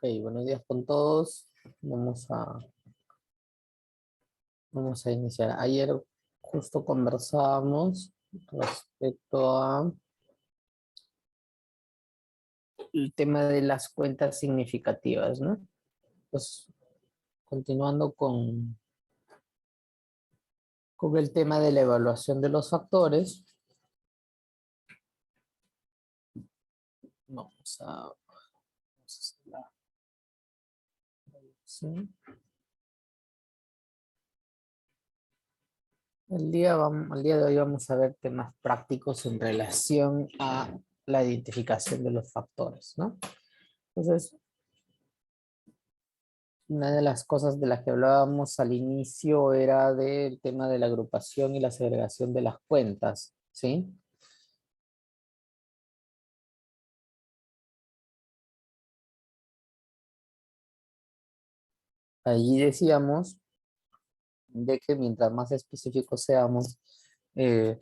Ok, buenos días con todos. Vamos a iniciar. Ayer justo conversábamos respecto a el tema de las cuentas significativas, ¿no? Pues continuando con el tema de la evaluación de los factores, vamos a hacer la evaluación. El día de hoy vamos a ver temas prácticos en relación a la identificación de los factores, ¿no? Entonces, una de las cosas de las que hablábamos al inicio era del tema de la agrupación y la segregación de las cuentas, ¿sí? Allí decíamos de que mientras más específicos seamos, eh,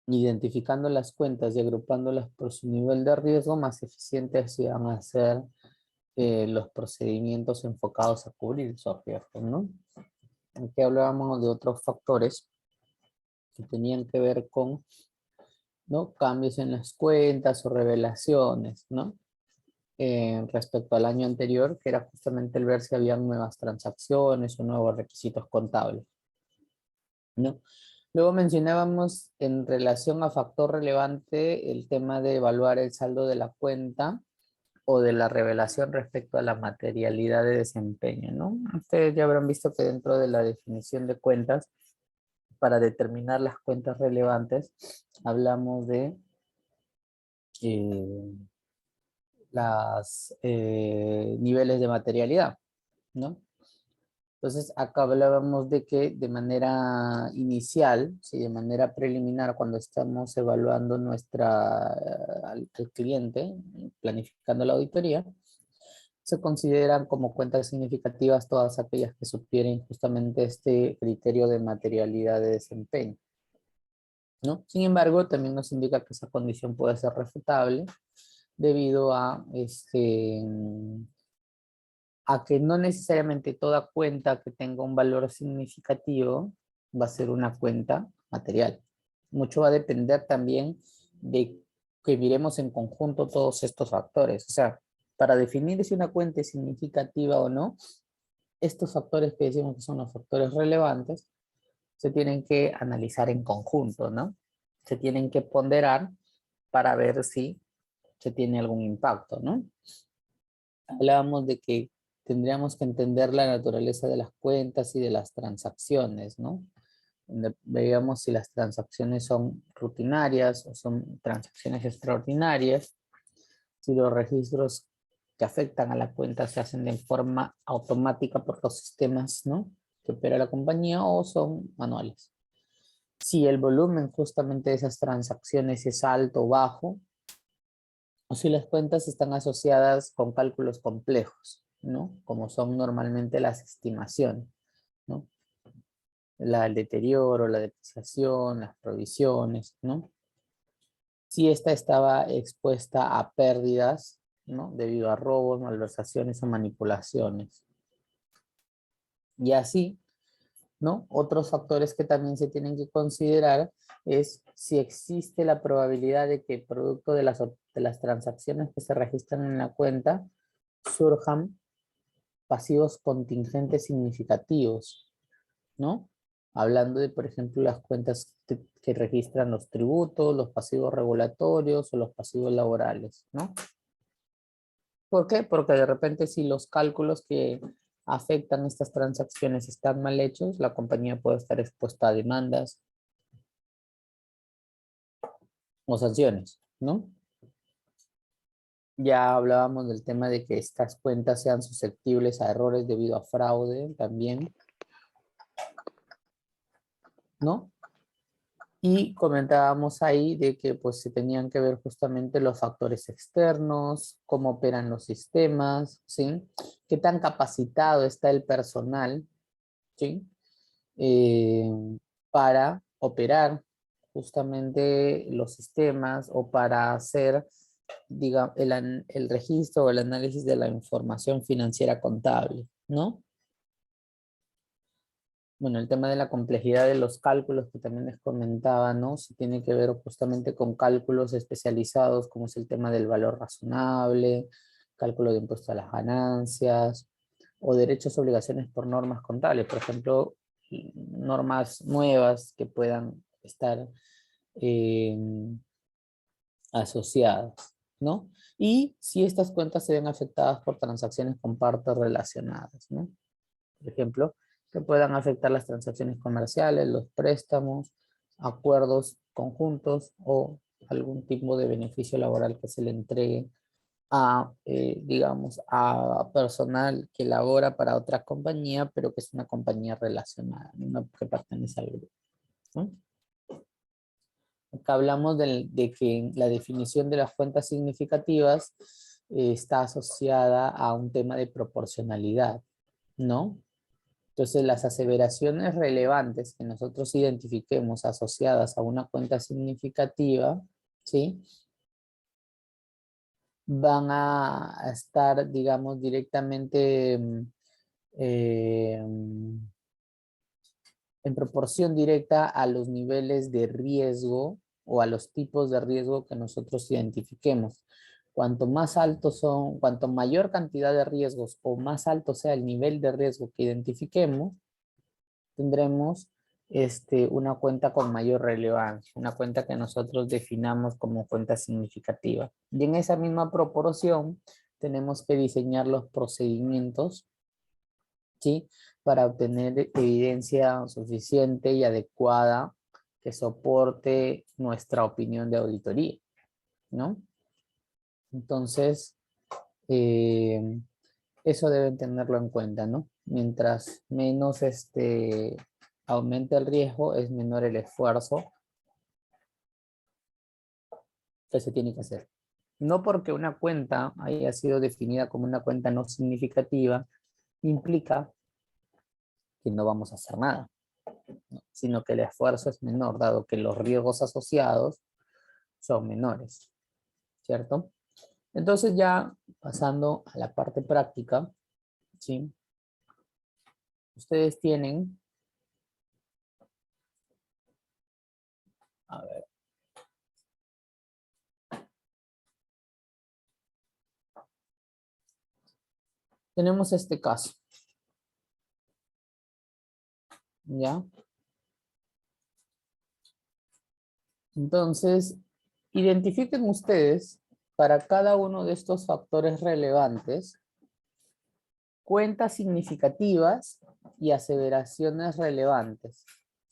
identificando las cuentas y agrupándolas por su nivel de riesgo, más eficientes van a ser los procedimientos enfocados a cubrir esos riesgos, ¿no? Aquí hablábamos de otros factores que tenían que ver con, ¿no?, cambios en las cuentas o revelaciones, ¿no? Respecto al año anterior, que era justamente el ver si había nuevas transacciones o nuevos requisitos contables, ¿no? Luego mencionábamos en relación a factor relevante el tema de evaluar el saldo de la cuenta o de la revelación respecto a la materialidad de desempeño, ¿no? Ustedes ya habrán visto que dentro de la definición de cuentas, para determinar las cuentas relevantes, hablamos de eh, las niveles de materialidad, ¿no? Entonces, acá hablábamos de que de manera inicial, sí, de manera preliminar, cuando estamos evaluando al cliente, planificando la auditoría, se consideran como cuentas significativas todas aquellas que supieren justamente este criterio de materialidad de desempeño, ¿no? Sin embargo, también nos indica que esa condición puede ser refutable debido a que no necesariamente toda cuenta que tenga un valor significativo va a ser una cuenta material. Mucho va a depender también de que miremos en conjunto todos estos factores. O sea, para definir si una cuenta es significativa o no, estos factores que decimos que son los factores relevantes, se tienen que analizar en conjunto, ¿no? Se tienen que ponderar para ver si se tiene algún impacto, ¿no? Hablábamos de que tendríamos que entender la naturaleza de las cuentas y de las transacciones, ¿no? Donde veíamos si las transacciones son rutinarias o son transacciones extraordinarias, si los registros que afectan a la cuenta se hacen de forma automática por los sistemas, ¿no?, que opera la compañía, o son manuales. Si el volumen justamente de esas transacciones es alto o bajo, o si las cuentas están asociadas con cálculos complejos, ¿no?, como son normalmente las estimaciones, ¿no? El deterioro, la depreciación, las provisiones, ¿no? Si esta estaba expuesta a pérdidas, ¿no?, debido a robos, malversaciones o manipulaciones. Y así, ¿no? Otros factores que también se tienen que considerar es si existe la probabilidad de que producto de las transacciones que se registran en la cuenta surjan pasivos contingentes significativos, ¿no? Hablando de, por ejemplo, las cuentas que registran los tributos, los pasivos regulatorios o los pasivos laborales, ¿no? ¿Por qué? Porque de repente si los cálculos que afectan estas transacciones están mal hechos, la compañía puede estar expuesta a demandas o sanciones, ¿no? Ya hablábamos del tema de que estas cuentas sean susceptibles a errores debido a fraude también, ¿no? Y comentábamos ahí de que pues se tenían que ver justamente los factores externos, cómo operan los sistemas, ¿sí? Qué tan capacitado está el personal, ¿sí? Eh, para operar justamente los sistemas o para hacer diga, el registro o el análisis de la información financiera contable, ¿no? Bueno, el tema de la complejidad de los cálculos que también les comentaba, ¿no? Si tiene que ver justamente con cálculos especializados, como es el tema del valor razonable, cálculo de impuesto a las ganancias, o derechos o obligaciones por normas contables. Por ejemplo, normas nuevas que puedan estar eh, asociadas, ¿no? Y si estas cuentas se ven afectadas por transacciones con partes relacionadas, ¿no? Por ejemplo, que puedan afectar las transacciones comerciales, los préstamos, acuerdos conjuntos o algún tipo de beneficio laboral que se le entregue a, digamos, a personal que labora para otra compañía, pero que es una compañía relacionada, no que pertenece al grupo, ¿no? Acá hablamos de que la definición de las cuentas significativas está asociada a un tema de proporcionalidad, ¿no? Entonces, las aseveraciones relevantes que nosotros identifiquemos asociadas a una cuenta significativa, ¿sí? Van a estar, digamos, directamente en proporción directa a los niveles de riesgo o a los tipos de riesgo que nosotros identifiquemos. Cuanto más altos son, cuanto mayor cantidad de riesgos o más alto sea el nivel de riesgo que identifiquemos, tendremos una cuenta con mayor relevancia, una cuenta que nosotros definamos como cuenta significativa. Y en esa misma proporción tenemos que diseñar los procedimientos, ¿sí? Para obtener evidencia suficiente y adecuada que soporte nuestra opinión de auditoría, ¿no? Entonces, eso deben tenerlo en cuenta, ¿no? Mientras menos aumente el riesgo, es menor el esfuerzo que se tiene que hacer. No porque una cuenta haya sido definida como una cuenta no significativa, implica que no vamos a hacer nada, ¿no? Sino que el esfuerzo es menor, dado que los riesgos asociados son menores, ¿cierto? Entonces ya pasando a la parte práctica, ¿sí? Ustedes tienen, a ver, tenemos este caso, ¿ya? Entonces, identifiquen ustedes para cada uno de estos factores relevantes cuentas significativas y aseveraciones relevantes,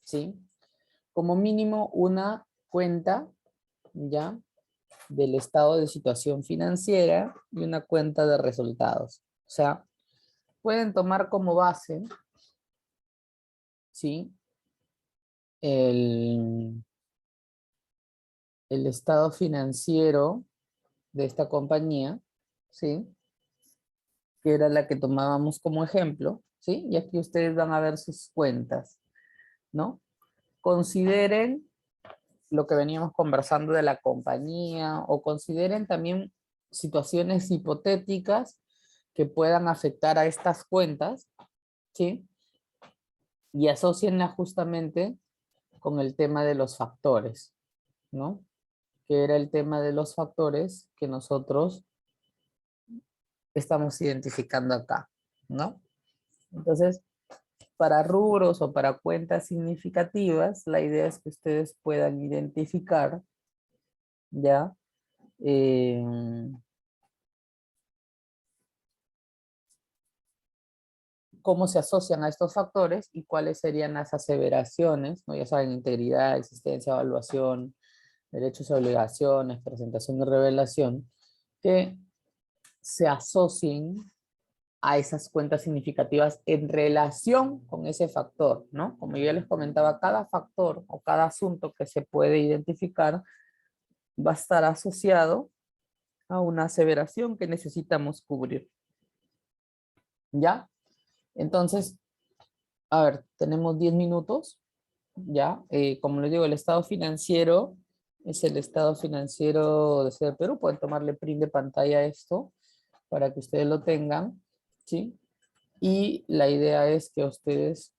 ¿sí? Como mínimo una cuenta, ¿ya? Del estado de situación financiera y una cuenta de resultados. O sea, pueden tomar como base, ¿sí? El, el estado financiero de esta compañía, ¿sí? Que era la que tomábamos como ejemplo, ¿sí? Y aquí ustedes van a ver sus cuentas, ¿no? Consideren lo que veníamos conversando de la compañía o consideren también situaciones hipotéticas que puedan afectar a estas cuentas, ¿sí? Y asocienla justamente con el tema de los factores, ¿no? Que era el tema de los factores que nosotros estamos identificando acá, ¿no? Entonces, para rubros o para cuentas significativas, la idea es que ustedes puedan identificar, ¿ya? Eh, cómo se asocian a estos factores y cuáles serían las aseveraciones, ¿no? Ya saben, integridad, existencia, evaluación, derechos y obligaciones, presentación y revelación, que se asocien a esas cuentas significativas en relación con ese factor, ¿no? Como yo ya les comentaba, cada factor o cada asunto que se puede identificar va a estar asociado a una aseveración que necesitamos cubrir, ¿ya? Entonces, a ver, tenemos 10 minutos, ¿ya? Como les digo, el estado financiero Es el estado financiero de Ciudad de Perú. Pueden tomarle print de pantalla a esto para que ustedes lo tengan, ¿sí? Y la idea es que ustedes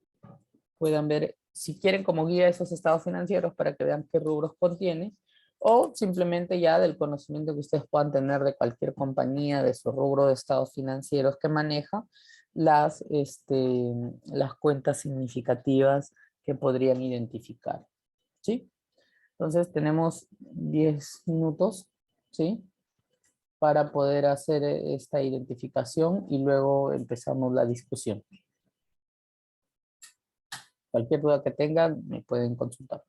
puedan ver, si quieren como guía esos estados financieros para que vean qué rubros contiene, o simplemente ya del conocimiento que ustedes puedan tener de cualquier compañía, de su rubro de estados financieros que maneja, las cuentas significativas que podrían identificar, ¿sí? Entonces tenemos 10 minutos, ¿sí? Para poder hacer esta identificación y luego empezamos la discusión. Cualquier duda que tengan, me pueden consultar.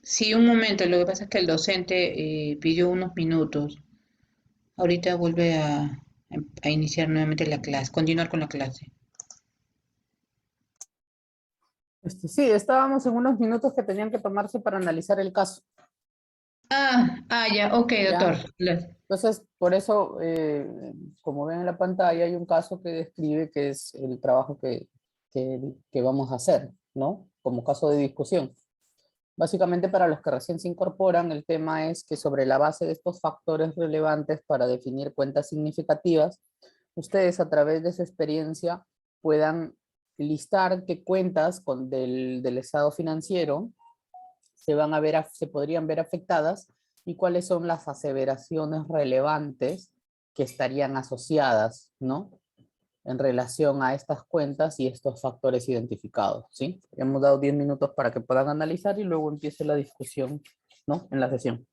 Sí, un momento, lo que pasa es que el docente pidió unos minutos. Ahorita vuelve a iniciar nuevamente la clase, continuar con la clase. Sí, estábamos en unos minutos que tenían que tomarse para analizar el caso, Ya, ok, doctor. ¿ya? Entonces, por eso, como ven en la pantalla, hay un caso que describe que es el trabajo que vamos a hacer, ¿no? Como caso de discusión. Básicamente, para los que recién se incorporan, el tema es que sobre la base de estos factores relevantes para definir cuentas significativas, ustedes a través de su experiencia puedan listar qué cuentas del estado financiero se podrían ver afectadas y cuáles son las aseveraciones relevantes que estarían asociadas, ¿no? En relación a estas cuentas y estos factores identificados, ¿sí? Hemos dado 10 minutos para que puedan analizar y luego empiece la discusión, ¿no? En la sesión.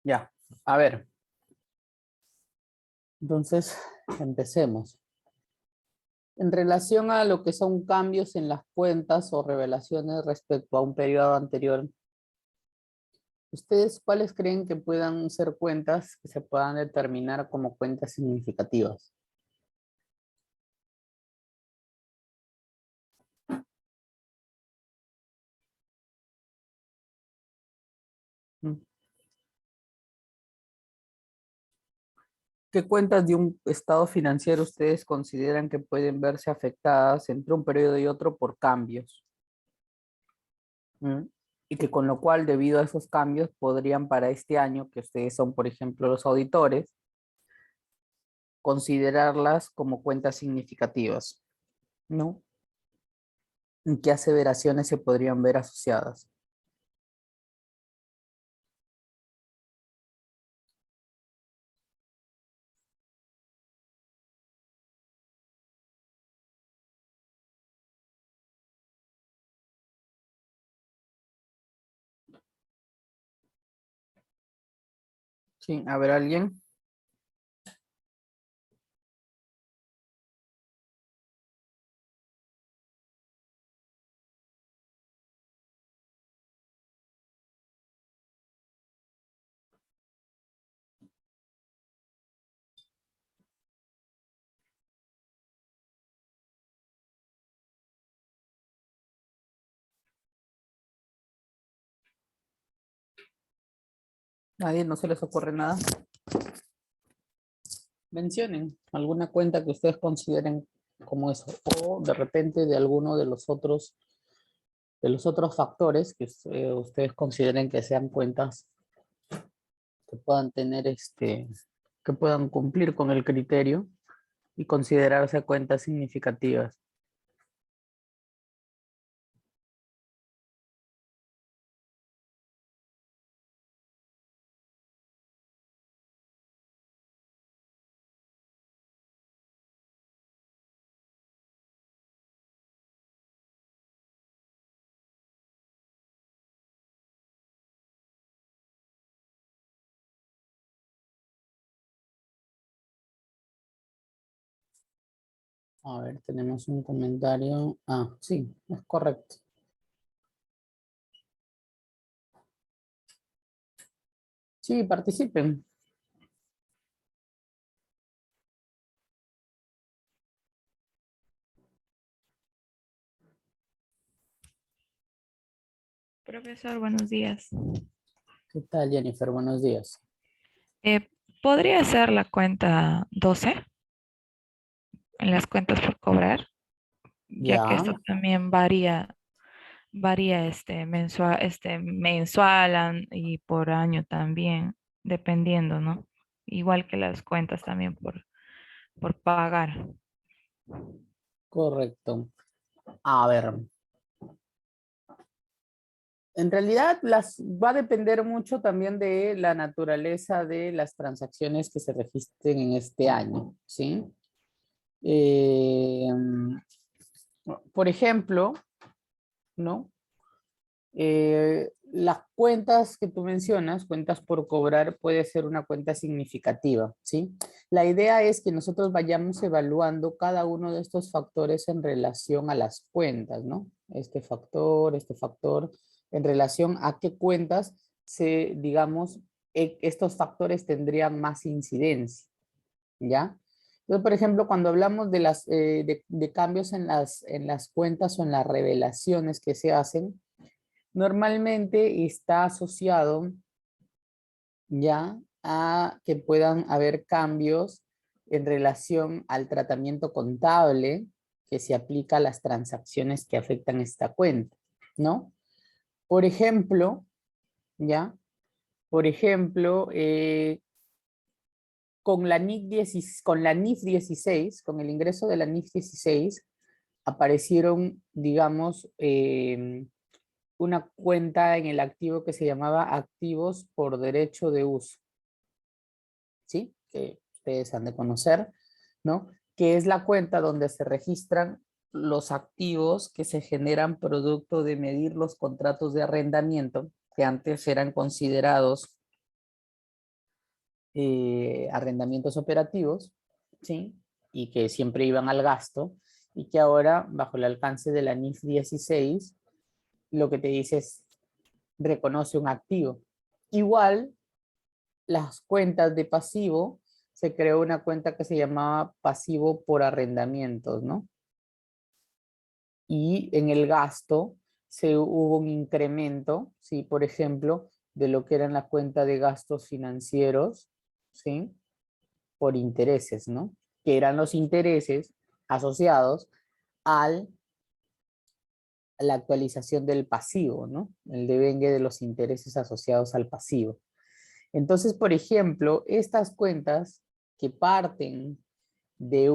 Ya, a ver, entonces empecemos. En relación a lo que son cambios en las cuentas o revelaciones respecto a un periodo anterior, ¿ustedes cuáles creen que puedan ser cuentas que se puedan determinar como cuentas significativas? ¿Mm? ¿Qué cuentas de un estado financiero ustedes consideran que pueden verse afectadas entre un periodo y otro por cambios? ¿Mm? Y que con lo cual, debido a esos cambios, podrían para este año, que ustedes son, por ejemplo, los auditores, considerarlas como cuentas significativas, ¿no? ¿En qué aseveraciones se podrían ver asociadas? Sí, a ver, ¿alguien? ¿Nadie? ¿No se les ocurre nada? Mencionen alguna cuenta que ustedes consideren como eso, o de repente de alguno de los otros factores que ustedes consideren que sean cuentas que puedan tener que puedan cumplir con el criterio y considerarse cuentas significativas. A ver, tenemos un comentario. Ah, sí, es correcto. Sí, participen. Profesor, buenos días. ¿Qué tal, Jennifer? Buenos días. Eh, ¿Podría ser la cuenta 12 en las cuentas por cobrar? Ya que Ya, esto también varía mensual y por año también, dependiendo, ¿no? Igual que las cuentas también por pagar. correcto. A ver, en realidad va a depender mucho también de la naturaleza de las transacciones que se registren en este año, ¿sí? Eh, por ejemplo, ¿no? Las cuentas que tú mencionas, cuentas por cobrar, puede ser una cuenta significativa, ¿sí? La idea es que nosotros vayamos evaluando cada uno de estos factores en relación a las cuentas, ¿no? Este factor, en relación a qué cuentas digamos, estos factores tendrían más incidencia, ¿ya? Entonces, por ejemplo, cuando hablamos de cambios en las cuentas o en las revelaciones que se hacen, normalmente está asociado ya a que puedan haber cambios en relación al tratamiento contable que se aplica a las transacciones que afectan esta cuenta, ¿no? Por ejemplo, ¿ya? Por ejemplo, con la NIF 16, con el ingreso de la NIF 16, aparecieron, digamos, una cuenta en el activo que se llamaba activos por derecho de uso, ¿sí? Que ustedes han de conocer, ¿no? Que es la cuenta donde se registran los activos que se generan producto de medir los contratos de arrendamiento, que antes eran considerados arrendamientos operativos, ¿sí? Y que siempre iban al gasto, y que ahora, bajo el alcance de la NIF 16, lo que te dice es reconoce un activo. Igual, las cuentas de pasivo, se creó una cuenta que se llamaba pasivo por arrendamientos, ¿no? Y en el gasto hubo un incremento, ¿sí? Por ejemplo, de lo que eran la cuenta de gastos financieros, ¿sí? Por intereses, ¿no? Que eran los intereses asociados a la actualización del pasivo, ¿no? El devengue de los intereses asociados al pasivo. Entonces, por ejemplo, estas cuentas que parten de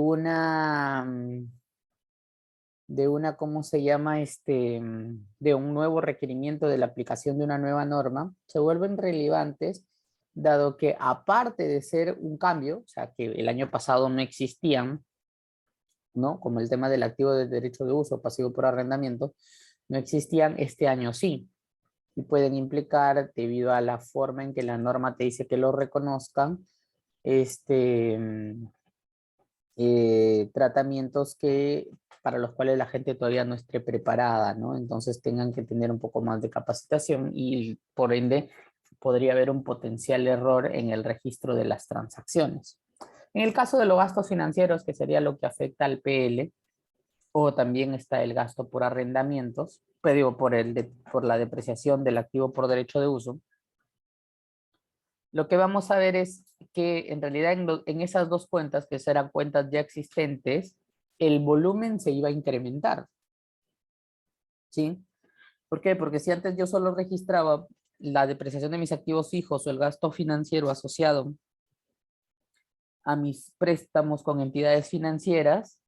¿cómo se llama? De un nuevo requerimiento de la aplicación de una nueva norma, se vuelven relevantes, dado que aparte de ser un cambio, o sea, que el año pasado no existían, ¿no? Como el tema del activo de derecho de uso pasivo por arrendamiento, no existían, este año sí. y pueden implicar, debido a la forma en que la norma te dice que lo reconozcan, tratamientos para los cuales la gente todavía no esté preparada, ¿no? Entonces tengan que tener un poco más de capacitación y por ende podría haber un potencial error en el registro de las transacciones. En el caso de los gastos financieros, que sería lo que afecta al PL, o también está el gasto por arrendamientos, pues digo, por la depreciación del activo por derecho de uso, lo que vamos a ver es que en realidad en esas dos cuentas, que serán cuentas ya existentes, el volumen se iba a incrementar. ¿Sí? ¿Por qué? Porque si antes yo solo registraba la depreciación de mis activos fijos o el gasto financiero asociado a mis préstamos con entidades financieras,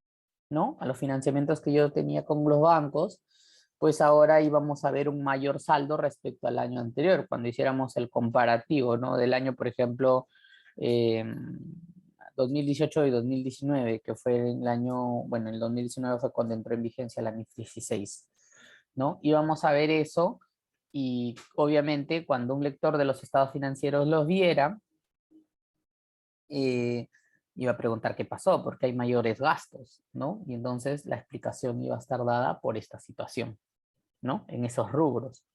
¿no? A los financiamientos que yo tenía con los bancos, pues ahora íbamos a ver un mayor saldo respecto al año anterior, cuando hiciéramos el comparativo, ¿no? Del año, por ejemplo, 2018 y 2019, que fue el año, bueno, el 2019 fue cuando entró en vigencia la MIF 16, ¿no? Íbamos a ver eso y obviamente cuando un lector de los estados financieros los viera, iba a preguntar qué pasó, porque hay mayores gastos, ¿no? Y entonces la explicación iba a estar dada por esta situación, ¿no? En esos rubros.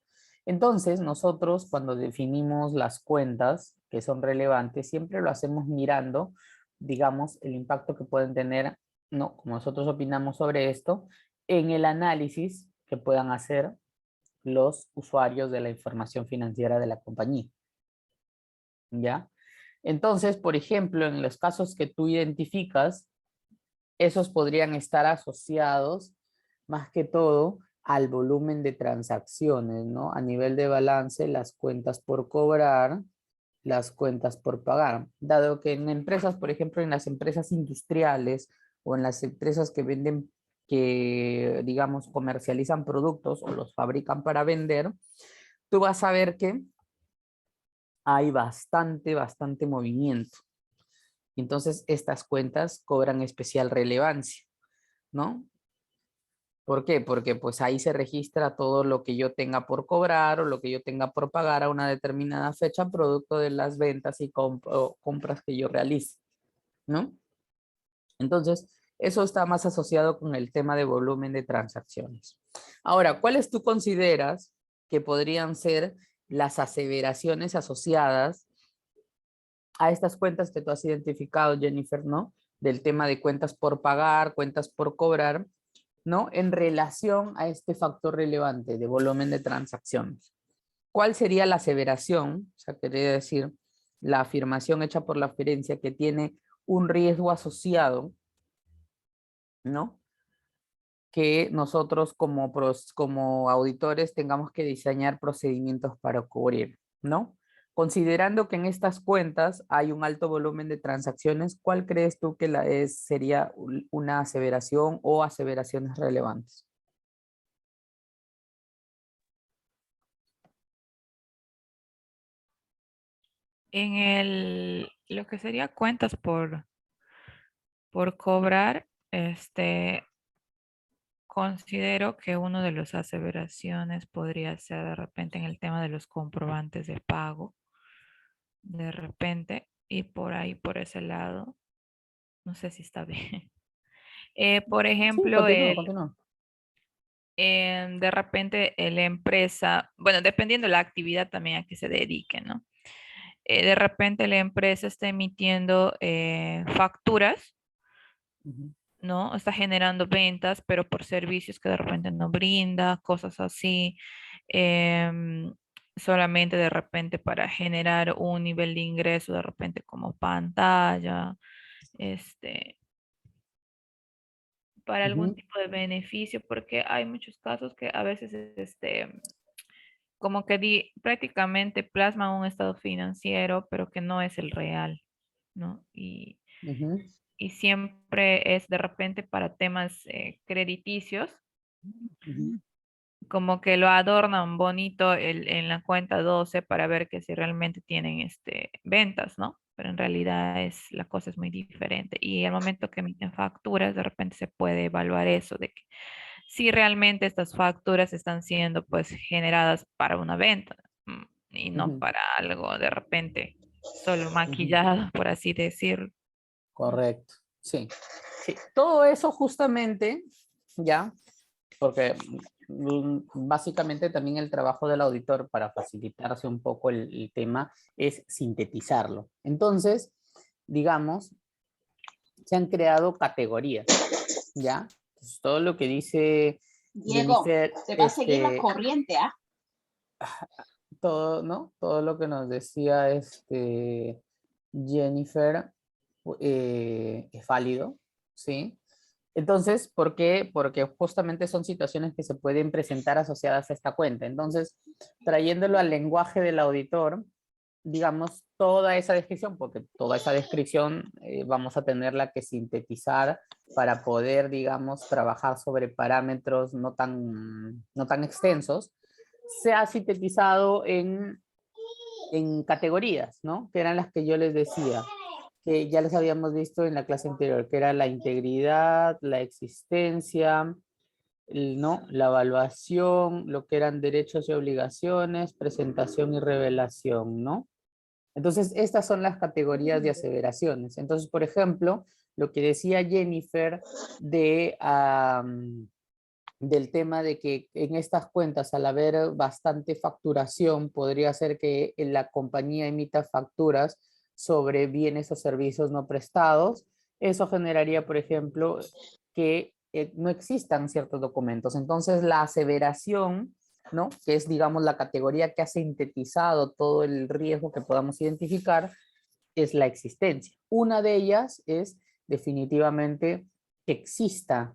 Entonces, nosotros cuando definimos las cuentas que son relevantes, siempre lo hacemos mirando, digamos, el impacto que pueden tener, ¿no? Como nosotros opinamos sobre esto, en el análisis que puedan hacer los usuarios de la información financiera de la compañía. ¿Ya? Entonces, por ejemplo, en los casos que tú identificas, esos podrían estar asociados más que todo al volumen de transacciones, ¿no? A nivel de balance, las cuentas por cobrar, las cuentas por pagar. Dado que en empresas, por ejemplo, en las empresas industriales o en las empresas que venden, que digamos comercializan productos o los fabrican para vender, tú vas a ver que hay bastante movimiento. Entonces, estas cuentas cobran especial relevancia, ¿no? ¿Por qué? Porque pues ahí se registra todo lo que yo tenga por cobrar o lo que yo tenga por pagar a una determinada fecha, producto de las ventas y compras que yo realice, ¿no? Entonces, eso está más asociado con el tema de volumen de transacciones. Ahora, ¿cuáles tú consideras que podrían ser las aseveraciones asociadas a estas cuentas que tú has identificado, Jennifer, ¿no? Del tema de cuentas por pagar, cuentas por cobrar, ¿no? En relación a este factor relevante de volumen de transacciones. ¿Cuál sería la aseveración? O sea, quería decir, la afirmación hecha por la gerencia que tiene un riesgo asociado, ¿no? Que nosotros como auditores tengamos que diseñar procedimientos para cubrir, ¿no? Considerando que en estas cuentas hay un alto volumen de transacciones, ¿cuál crees tú que sería una aseveración o aseveraciones relevantes? En lo que sería cuentas por cobrar, considero que uno de las aseveraciones podría ser de repente en el tema de los comprobantes de pago, de repente, y por ahí, por ese lado, no sé si está bien. Por Sí, ejemplo, continúa. de repente la empresa, bueno, dependiendo de la actividad también a que se dedique, ¿no? De repente la empresa está emitiendo facturas, Ujú, ¿no? Está generando ventas, pero por servicios que de repente no brinda, cosas así. em, Solamente de repente para generar un nivel de ingreso, de repente como pantalla, este, para algún ujú, tipo de beneficio, porque hay muchos casos que a veces, como que prácticamente plasman un estado financiero, pero que no es el real, ¿no? ujú, Y siempre es de repente para temas crediticios, ujú. como que lo adornan bonito en la cuenta 12 para ver que si realmente tienen ventas, ¿no? Pero en realidad la cosa es muy diferente. Y al momento que emiten facturas, de repente se puede evaluar eso, de que si realmente estas facturas están siendo pues generadas para una venta y no Ujú, para algo de repente solo ujú. maquillado, por así decirlo. Correcto, sí. Sí, todo eso justamente, ya, porque básicamente también el trabajo del auditor para facilitarse un poco el tema es sintetizarlo. Entonces, digamos, se han creado categorías, ¿ya? Entonces, todo lo que dice Diego, Jennifer, te va a seguir la corriente, ¿ah? todo, ¿no? Todo lo que nos decía Jennifer es válido, ¿sí? Entonces, ¿por qué? Porque justamente son situaciones que se pueden presentar asociadas a esta cuenta. Entonces, trayéndolo al lenguaje del auditor, digamos, toda esa descripción, porque toda esa descripción vamos a tenerla que sintetizar para poder, digamos, trabajar sobre parámetros no tan extensos, se ha sintetizado en categorías, ¿no? Que eran las que yo les decía, que ya les habíamos visto en la clase anterior, que era la integridad, la existencia, ¿no? La evaluación, lo que eran derechos y obligaciones, presentación y revelación, ¿no? Entonces, estas son las categorías de aseveraciones. Entonces, por ejemplo, lo que decía Jennifer del tema de que en estas cuentas, al haber bastante facturación, podría ser que la compañía emita facturas sobre bienes o servicios no prestados. Eso generaría, por ejemplo, que no existan ciertos documentos. Entonces, la aseveración, ¿no? Que es, digamos, la categoría que ha sintetizado todo el riesgo que podamos identificar, es la existencia. Una de ellas es definitivamente que existan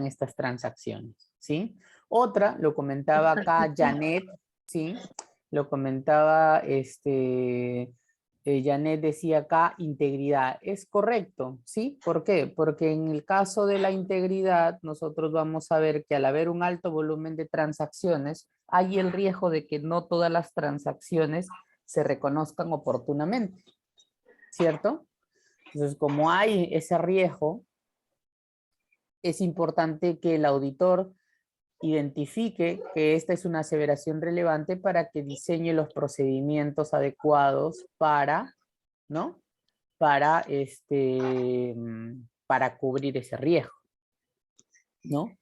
estas transacciones, ¿sí? Otra, lo comentaba acá Janet, ¿sí? Lo comentaba, Janet decía acá, integridad. Es correcto, ¿sí? ¿Por qué? Porque en el caso de la integridad, nosotros vamos a ver que al haber un alto volumen de transacciones, hay el riesgo de que no todas las transacciones se reconozcan oportunamente, ¿cierto? Entonces, como hay ese riesgo, es importante que el auditor identifique que esta es una aseveración relevante para que diseñe los procedimientos adecuados para, ¿no? Para cubrir ese riesgo, ¿no?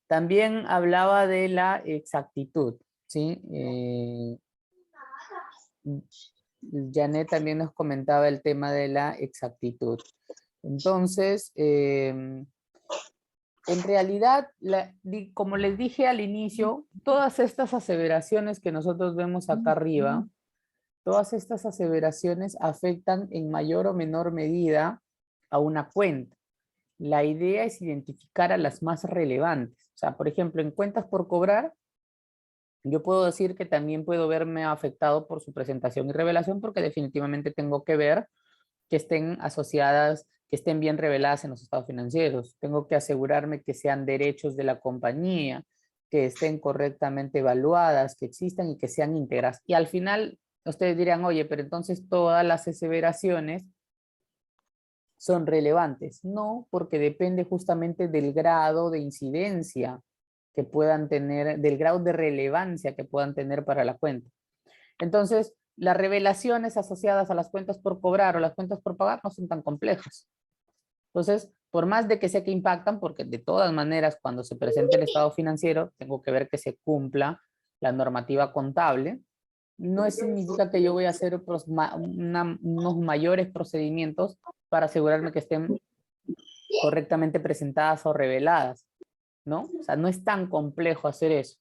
También hablaba de la exactitud, ¿sí? Janet también nos comentaba el tema de la exactitud. Entonces, en realidad, como les dije al inicio, todas estas aseveraciones que nosotros vemos acá arriba, todas estas aseveraciones afectan en mayor o menor medida a una cuenta. La idea es identificar a las más relevantes. O sea, por ejemplo, en cuentas por cobrar, yo puedo decir que también puedo verme afectado por su presentación y revelación porque definitivamente tengo que ver que estén asociadas, que estén bien reveladas en los estados financieros. Tengo que asegurarme que sean derechos de la compañía, que estén correctamente evaluadas, que existan y que sean íntegras. Y al final, ustedes dirán, oye, pero entonces todas las aseveraciones son relevantes. No, porque depende justamente del grado de incidencia que puedan tener, del grado de relevancia que puedan tener para la cuenta. Entonces, las revelaciones asociadas a las cuentas por cobrar o las cuentas por pagar no son tan complejas. Entonces, por más de que sé que impactan, porque de todas maneras cuando se presente el estado financiero, tengo que ver que se cumpla la normativa contable, no significa que yo voy a hacer unos mayores procedimientos para asegurarme que estén correctamente presentadas o reveladas, ¿no? O sea, no es tan complejo hacer eso.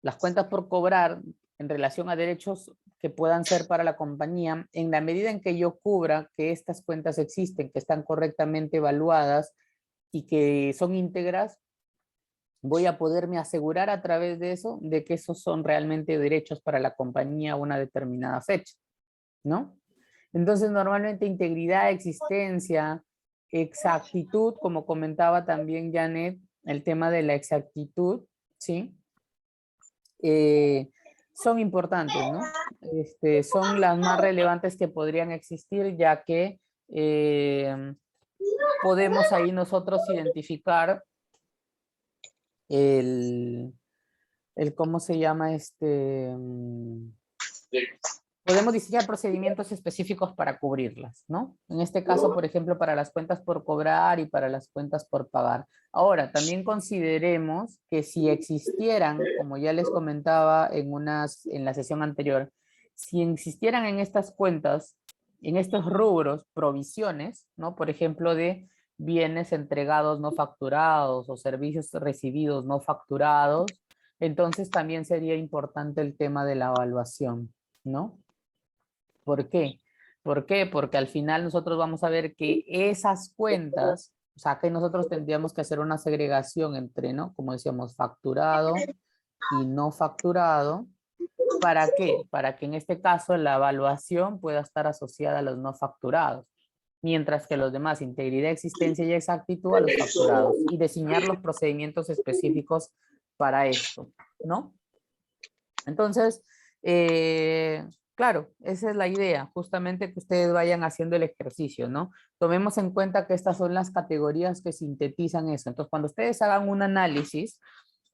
Las cuentas por cobrar en relación a derechos que puedan ser para la compañía, en la medida en que yo cubra que estas cuentas existen, que están correctamente evaluadas y que son íntegras, voy a poderme asegurar a través de eso, de que esos son realmente derechos para la compañía a una determinada fecha, ¿no? Entonces, normalmente integridad, existencia, exactitud, como comentaba también Janet, el tema de la exactitud, ¿sí? Son importantes, ¿no? Son las más relevantes que podrían existir, ya que podemos ahí nosotros identificar ¿cómo se llama? Podemos diseñar procedimientos específicos para cubrirlas, ¿no? En este caso, por ejemplo, para las cuentas por cobrar y para las cuentas por pagar. Ahora, también consideremos que si existieran, como ya les comentaba en la sesión anterior, si existieran en estas cuentas, en estos rubros, provisiones, ¿no? Por ejemplo, de bienes entregados no facturados o servicios recibidos no facturados, entonces también sería importante el tema de la evaluación, ¿no? ¿Por qué? ¿Por qué? Porque al final nosotros vamos a ver que esas cuentas, o sea, que nosotros tendríamos que hacer una segregación entre, ¿no? Como decíamos, facturado y no facturado. ¿Para qué? Para que en este caso la evaluación pueda estar asociada a los no facturados, mientras que los demás, integridad, existencia y exactitud, a los facturados, y diseñar los procedimientos específicos para esto, ¿no? Entonces, claro, esa es la idea, justamente que ustedes vayan haciendo el ejercicio, ¿no? Tomemos en cuenta que estas son las categorías que sintetizan eso. Entonces, cuando ustedes hagan un análisis,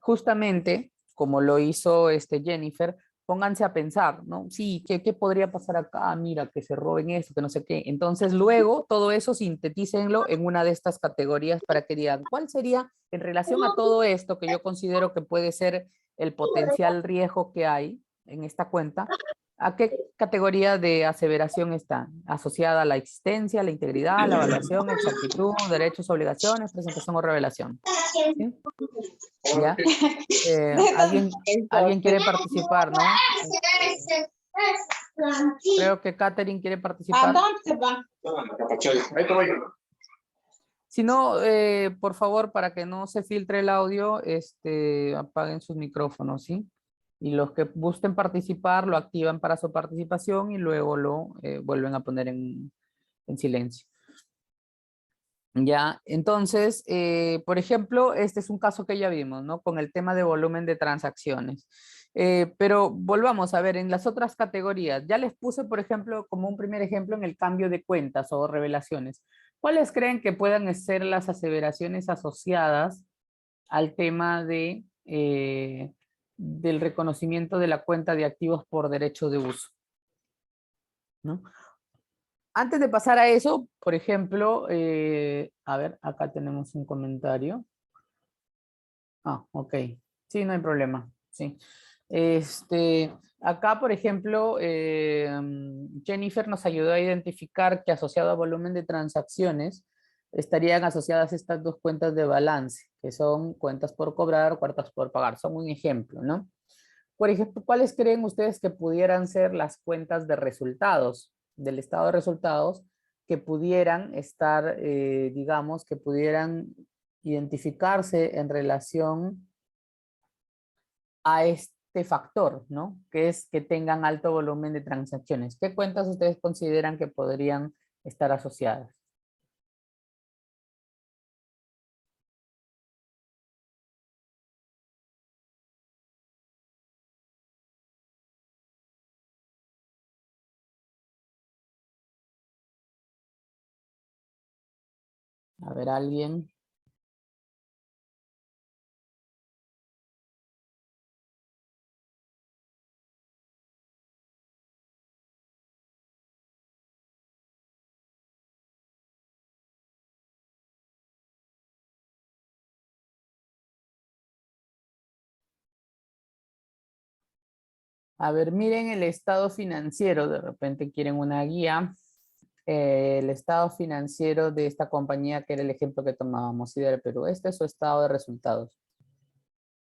justamente, como lo hizo Jennifer, pónganse a pensar, ¿no? Sí, ¿qué podría pasar acá? Mira, que se roben esto, que no sé qué. Entonces, luego, todo eso sintetícenlo en una de estas categorías para que digan, ¿cuál sería, en relación a todo esto que yo considero que puede ser el potencial riesgo que hay en esta cuenta, ¿a qué categoría de aseveración está? ¿Asociada a la existencia, la integridad, la evaluación, exactitud, derechos, obligaciones, presentación o revelación? ¿Sí? ¿Ya? ¿Alguien quiere participar, no? Creo que Catherine quiere participar. Si no, por favor, para que no se filtre el audio, apaguen sus micrófonos, ¿sí? Y los que gusten participar, lo activan para su participación y luego lo vuelven a poner en silencio. Ya, entonces, por ejemplo, este es un caso que ya vimos, ¿no? Con el tema de volumen de transacciones. Pero volvamos a ver, en las otras categorías, ya les puse, por ejemplo, como un primer ejemplo en el cambio de cuentas o revelaciones. ¿Cuáles creen que puedan ser las aseveraciones asociadas al tema de, del reconocimiento de la cuenta de activos por derecho de uso? ¿No? Antes de pasar a eso, por ejemplo, a ver, acá tenemos un comentario. Ah, ok. Sí, no hay problema. Sí. Acá, por ejemplo, Jennifer nos ayudó a identificar que asociado a volumen de transacciones estarían asociadas estas dos cuentas de balance, que son cuentas por cobrar, cuentas por pagar. Son un ejemplo, ¿no? Por ejemplo, ¿cuáles creen ustedes que pudieran ser las cuentas de resultados, del estado de resultados, que pudieran estar, digamos, que pudieran identificarse en relación a este factor, ¿no? Que es que tengan alto volumen de transacciones? ¿Qué cuentas ustedes consideran que podrían estar asociadas? A ver, ¿alguien? A ver, miren el estado financiero, de repente quieren una guía. El estado financiero de esta compañía, que era el ejemplo que tomábamos, Sider Perú. Este es su estado de resultados.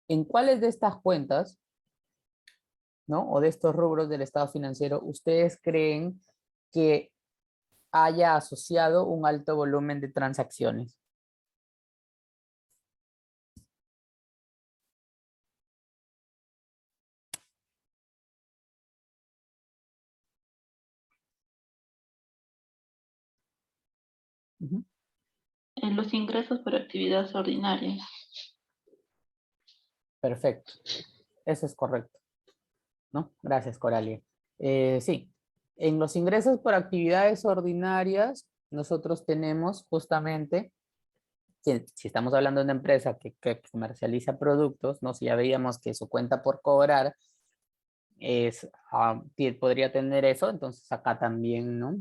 ¿En cuáles de estas cuentas, ¿no? O de estos rubros del estado financiero, ustedes creen que haya asociado un alto volumen de transacciones? Ujú. En los ingresos por actividades ordinarias. Perfecto. Eso es correcto, ¿no? Gracias, Coralia. Sí, en los ingresos por actividades ordinarias, nosotros tenemos justamente si estamos hablando de una empresa que comercializa productos, ¿no? Si ya veíamos que su cuenta por cobrar podría tener eso, entonces acá también, ¿no?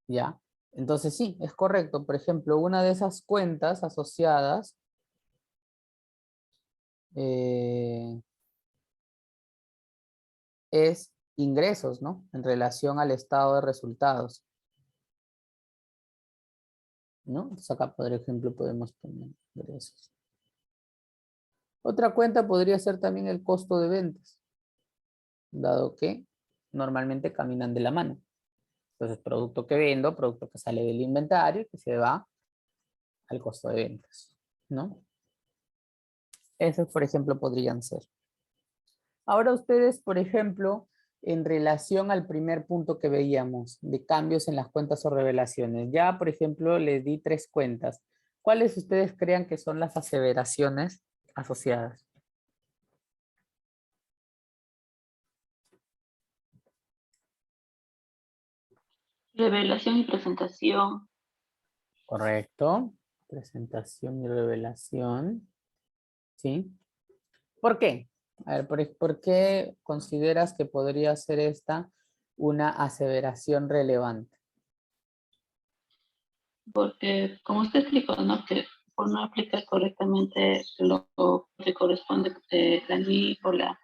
Ya, entonces sí, es correcto. Por ejemplo, una de esas cuentas asociadas es ingresos, ¿no? En relación al estado de resultados, ¿no? Entonces acá, por ejemplo, podemos poner ingresos. Otra cuenta podría ser también el costo de ventas, dado que normalmente caminan de la mano. Entonces, producto que vendo, producto que sale del inventario y que se va al costo de ventas, ¿no? Esos, por ejemplo, podrían ser. Ahora ustedes, por ejemplo, en relación al primer punto que veíamos, de cambios en las cuentas o revelaciones, ya, por ejemplo, les di 3 cuentas. ¿Cuáles ustedes crean que son las aseveraciones asociadas? Revelación y presentación. Correcto. Presentación y revelación. ¿Sí? ¿Por qué? A ver, ¿por qué consideras que podría ser esta una aseveración relevante? Porque, como usted explicó, ¿no? Que por no aplicar correctamente lo que corresponde de la NIF o la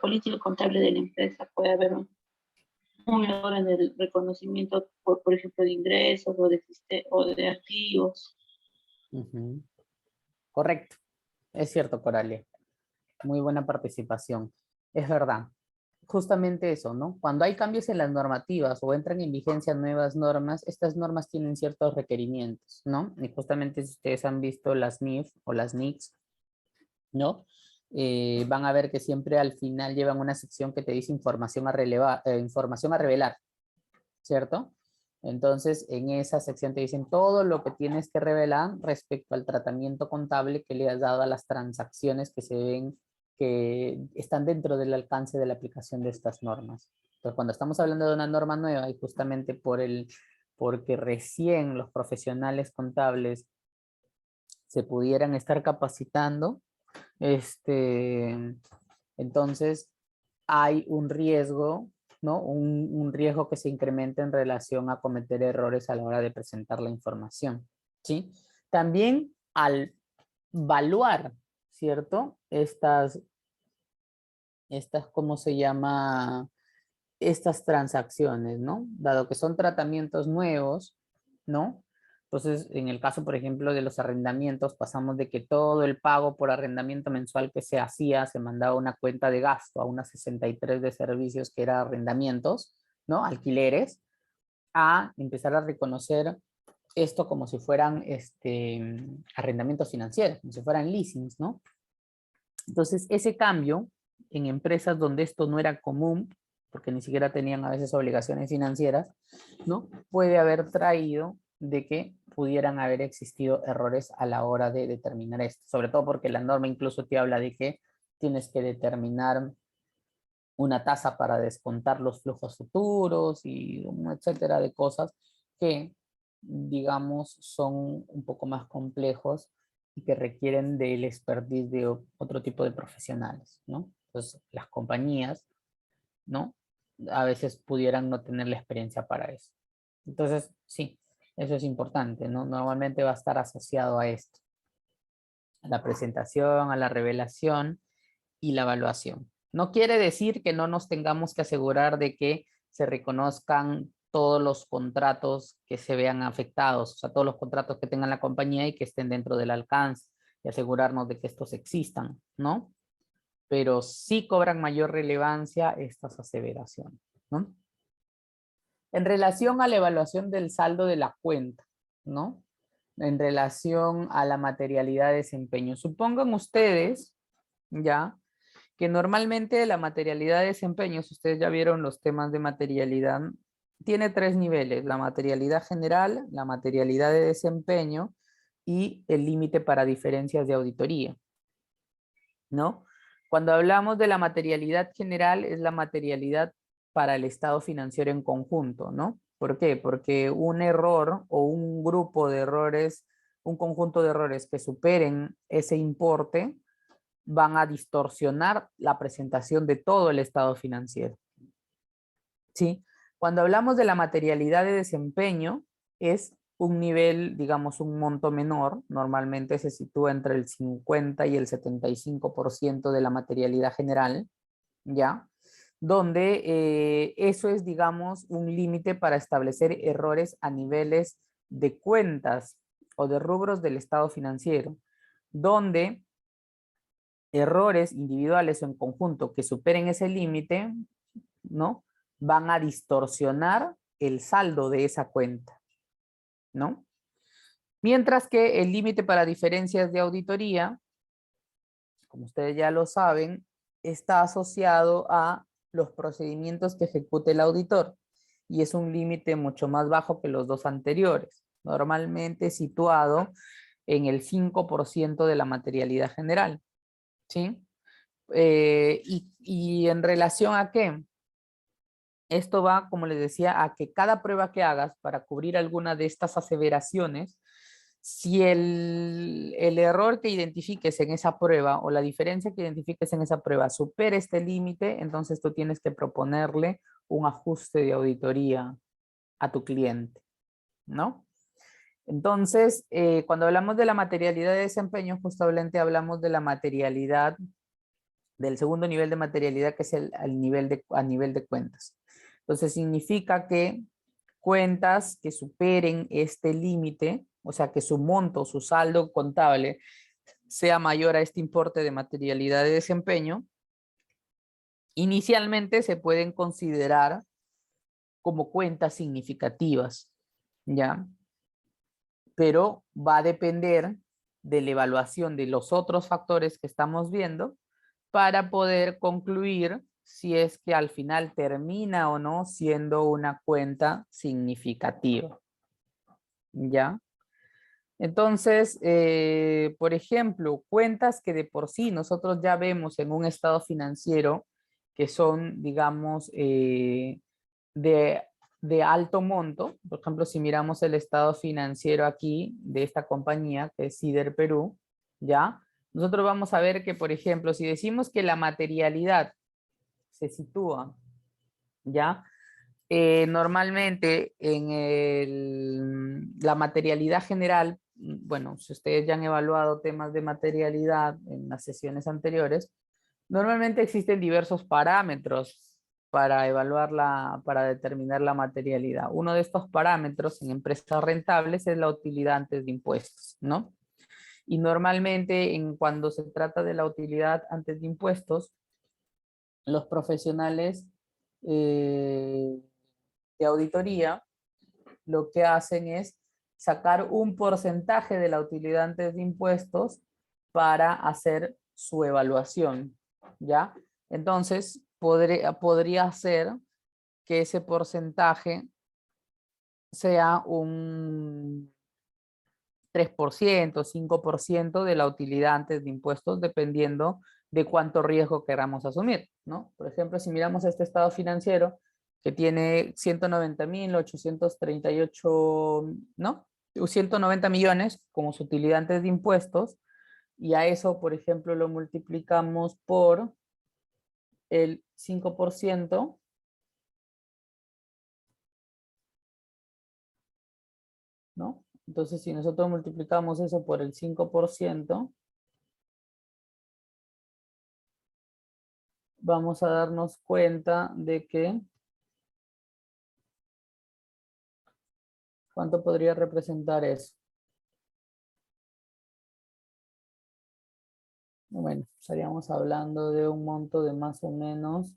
política contable de la empresa, puede haber un error en el reconocimiento, por ejemplo, de ingresos o de activos. Ujú. Correcto. Es cierto, Coralia. Muy buena participación. Es verdad. Justamente eso, ¿no? Cuando hay cambios en las normativas o entran en vigencia nuevas normas, estas normas tienen ciertos requerimientos, ¿no? Y justamente si ustedes han visto las NIF o las NICs, ¿no? Van a ver que siempre al final llevan una sección que te dice información a revelar, ¿cierto? Entonces, en esa sección te dicen todo lo que tienes que revelar respecto al tratamiento contable que le has dado a las transacciones que se ven que están dentro del alcance de la aplicación de estas normas. Entonces, cuando estamos hablando de una norma nueva y justamente porque recién los profesionales contables se pudieran estar capacitando, entonces hay un riesgo, ¿no? Un riesgo que se incrementa en relación a cometer errores a la hora de presentar la información, ¿sí? También al evaluar, ¿cierto? ¿Cómo se llama? Estas transacciones, ¿no? Dado que son tratamientos nuevos, ¿no? Entonces, en el caso, por ejemplo, de los arrendamientos, pasamos de que todo el pago por arrendamiento mensual que se hacía se mandaba a una cuenta de gasto, a una 63 de servicios que era arrendamientos, ¿no? Alquileres, a empezar a reconocer esto como si fueran arrendamientos financieros, como si fueran leasings, ¿no? Entonces, ese cambio en empresas donde esto no era común, porque ni siquiera tenían a veces obligaciones financieras, ¿no? Puede haber traído de que pudieran haber existido errores a la hora de determinar esto, sobre todo porque la norma incluso te habla de que tienes que determinar una tasa para descontar los flujos futuros y etcétera de cosas que, digamos, son un poco más complejos y que requieren del expertise de otro tipo de profesionales, ¿no? Entonces, las compañías, ¿no? A veces pudieran no tener la experiencia para eso. Entonces, sí, eso es importante, ¿no? Normalmente va a estar asociado a esto, a la presentación, a la revelación y la evaluación. No quiere decir que no nos tengamos que asegurar de que se reconozcan todos los contratos que se vean afectados, o sea, todos los contratos que tenga la compañía y que estén dentro del alcance y asegurarnos de que estos existan, ¿no? Pero sí cobran mayor relevancia estas aseveraciones, ¿no? En relación a la evaluación del saldo de la cuenta, ¿no? En relación a la materialidad de desempeño. Supongan ustedes, ya, que normalmente la materialidad de desempeño, si ustedes ya vieron los temas de materialidad, tiene 3 niveles: la materialidad general, la materialidad de desempeño y el límite para diferencias de auditoría, ¿no? Cuando hablamos de la materialidad general, es la materialidad para el estado financiero en conjunto, ¿no? ¿Por qué? Porque un error o un grupo de errores, un conjunto de errores que superen ese importe, van a distorsionar la presentación de todo el estado financiero. ¿Sí? Cuando hablamos de la materialidad de desempeño, es un nivel, digamos, un monto menor, normalmente se sitúa entre el 50 y el 75% de la materialidad general, ¿ya? Donde eso es, digamos, un límite para establecer errores a niveles de cuentas o de rubros del estado financiero, donde errores individuales o en conjunto que superen ese límite, ¿no? Van a distorsionar el saldo de esa cuenta, ¿no? Mientras que el límite para diferencias de auditoría, como ustedes ya lo saben, está asociado a los procedimientos que ejecute el auditor y es un límite mucho más bajo que los dos anteriores, normalmente situado en el 5% de la materialidad general, ¿sí? Y en relación a qué, esto va, como les decía, a que cada prueba que hagas para cubrir alguna de estas aseveraciones, si el error que identifiques en esa prueba o la diferencia que identifiques en esa prueba supera este límite, entonces tú tienes que proponerle un ajuste de auditoría a tu cliente, ¿no? Entonces, cuando hablamos de la materialidad de desempeño, justamente hablamos de la materialidad, del segundo nivel de materialidad, que es a nivel de cuentas. Entonces, significa que cuentas que superen este límite, o sea, que su monto, su saldo contable, sea mayor a este importe de materialidad de desempeño, inicialmente se pueden considerar como cuentas significativas, ¿ya? Pero va a depender de la evaluación de los otros factores que estamos viendo para poder concluir si es que al final termina o no siendo una cuenta significativa, ¿ya? Entonces, por ejemplo, cuentas que de por sí nosotros ya vemos en un estado financiero que son, digamos, de alto monto. Por ejemplo, si miramos el estado financiero aquí de esta compañía, que es Sider Perú, ¿ya? Nosotros vamos a ver que, por ejemplo, si decimos que la materialidad se sitúa, ¿ya? Normalmente en la materialidad general, bueno, si ustedes ya han evaluado temas de materialidad en las sesiones anteriores, normalmente existen diversos parámetros para evaluarla, para determinar la materialidad. Uno de estos parámetros en empresas rentables es la utilidad antes de impuestos, ¿no? Y normalmente cuando se trata de la utilidad antes de impuestos, los profesionales de auditoría lo que hacen es sacar un porcentaje de la utilidad antes de impuestos para hacer su evaluación, ¿ya? Entonces, podría ser que ese porcentaje sea un 3%, 5% de la utilidad antes de impuestos, dependiendo de cuánto riesgo queramos asumir, ¿no? Por ejemplo, si miramos este estado financiero que tiene 190.838, ¿no? 190 millones como su utilidad antes de impuestos, y a eso, por ejemplo, lo multiplicamos por el 5%, ¿no? Entonces, si nosotros multiplicamos eso por el 5%, vamos a darnos cuenta de que ¿cuánto podría representar eso? Bueno, estaríamos hablando de un monto de más o menos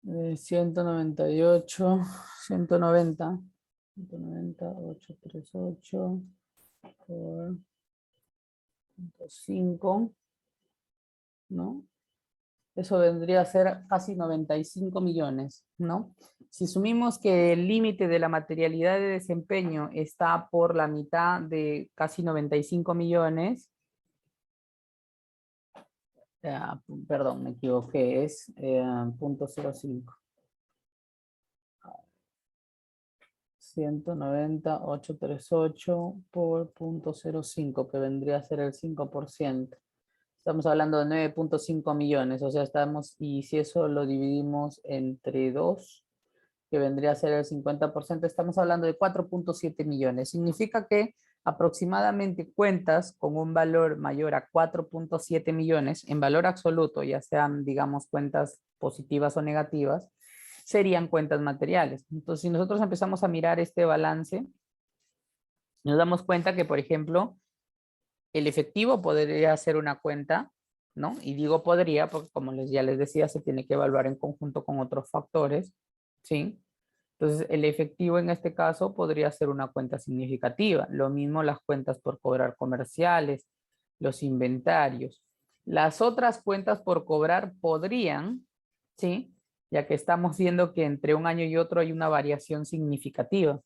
de 198, 190, 838 por 5, ¿no? Eso vendría a ser casi 95 millones, ¿no? Si asumimos que el límite de la materialidad de desempeño está por la mitad de casi 95 millones, perdón, me equivoqué, es 0.05. 190,838 por 0.05, que vendría a ser el 5%. Estamos hablando de 9.5 millones, o sea, estamos, y si eso lo dividimos entre 2, que vendría a ser el 50%, estamos hablando de 4.7 millones. Significa que aproximadamente cuentas con un valor mayor a 4.7 millones, en valor absoluto, ya sean, digamos, cuentas positivas o negativas, serían cuentas materiales. Entonces, si nosotros empezamos a mirar este balance, nos damos cuenta que, por ejemplo, el efectivo podría ser una cuenta, ¿no? Y digo podría porque, como ya les decía, se tiene que evaluar en conjunto con otros factores, ¿sí? Entonces, el efectivo en este caso podría ser una cuenta significativa. Lo mismo las cuentas por cobrar comerciales, los inventarios. Las otras cuentas por cobrar podrían, ¿sí? Ya que estamos viendo que entre un año y otro hay una variación significativa,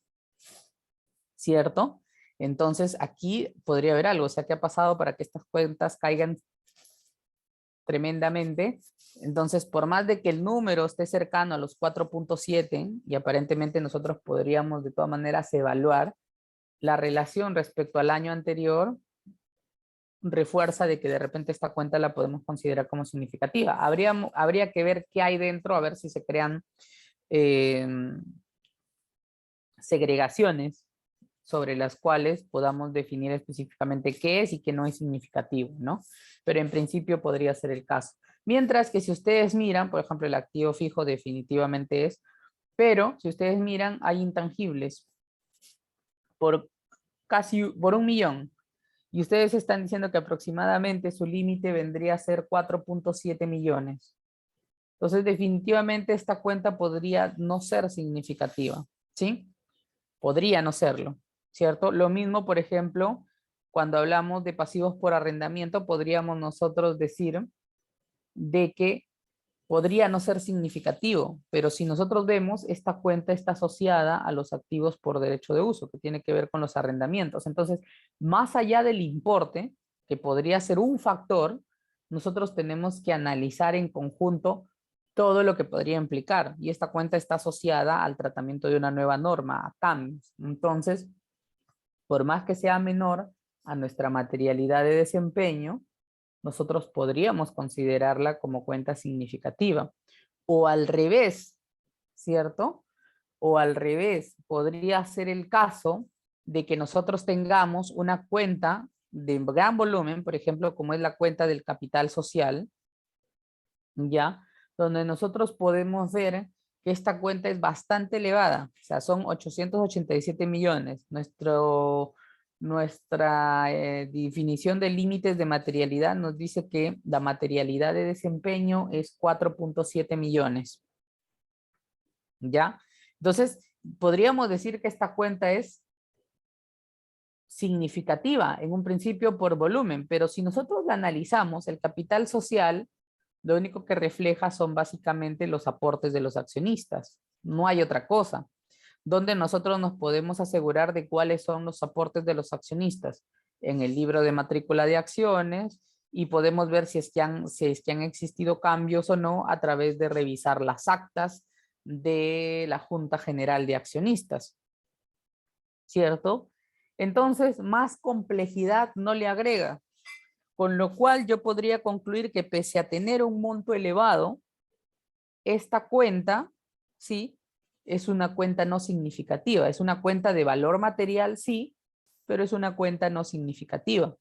¿cierto? Entonces, aquí podría haber algo. O sea, ¿qué ha pasado para que estas cuentas caigan tremendamente? Entonces, por más de que el número esté cercano a los 4.7, y aparentemente nosotros podríamos de todas maneras evaluar la relación respecto al año anterior, refuerza de que de repente esta cuenta la podemos considerar como significativa. Habría que ver qué hay dentro, a ver si se crean segregaciones sobre las cuales podamos definir específicamente qué es y qué no es significativo, ¿no? Pero en principio podría ser el caso. Mientras que si ustedes miran, por ejemplo, el activo fijo definitivamente es, pero si ustedes miran, hay intangibles por por 1 millón. Y ustedes están diciendo que aproximadamente su límite vendría a ser 4.7 millones. Entonces, definitivamente esta cuenta podría no ser significativa, ¿sí? Podría no serlo, ¿cierto? Lo mismo, por ejemplo, cuando hablamos de pasivos por arrendamiento, podríamos nosotros decir de que podría no ser significativo, pero si nosotros vemos, esta cuenta está asociada a los activos por derecho de uso, que tiene que ver con los arrendamientos. Entonces, más allá del importe, que podría ser un factor, nosotros tenemos que analizar en conjunto todo lo que podría implicar. Y esta cuenta está asociada al tratamiento de una nueva norma, a cambios. Entonces, por más que sea menor a nuestra materialidad de desempeño, nosotros podríamos considerarla como cuenta significativa. O al revés, ¿cierto? O al revés, podría ser el caso de que nosotros tengamos una cuenta de gran volumen, por ejemplo, como es la cuenta del capital social, ¿ya? Donde nosotros podemos ver que esta cuenta es bastante elevada, o sea, son 887 millones. Nuestra definición de límites de materialidad nos dice que la materialidad de desempeño es 4.7 millones. ¿Ya? Entonces, podríamos decir que esta cuenta es significativa en un principio por volumen, pero si nosotros la analizamos, el capital social lo único que refleja son básicamente los aportes de los accionistas. No hay otra cosa. Donde nosotros nos podemos asegurar de cuáles son los aportes de los accionistas en el libro de matrícula de acciones y podemos ver si es que han existido cambios o no a través de revisar las actas de la Junta General de Accionistas. ¿Cierto? Entonces, más complejidad no le agrega. Con lo cual yo podría concluir que pese a tener un monto elevado, esta cuenta, sí, es una cuenta no significativa. Es una cuenta de valor material, sí, pero es una cuenta no significativa.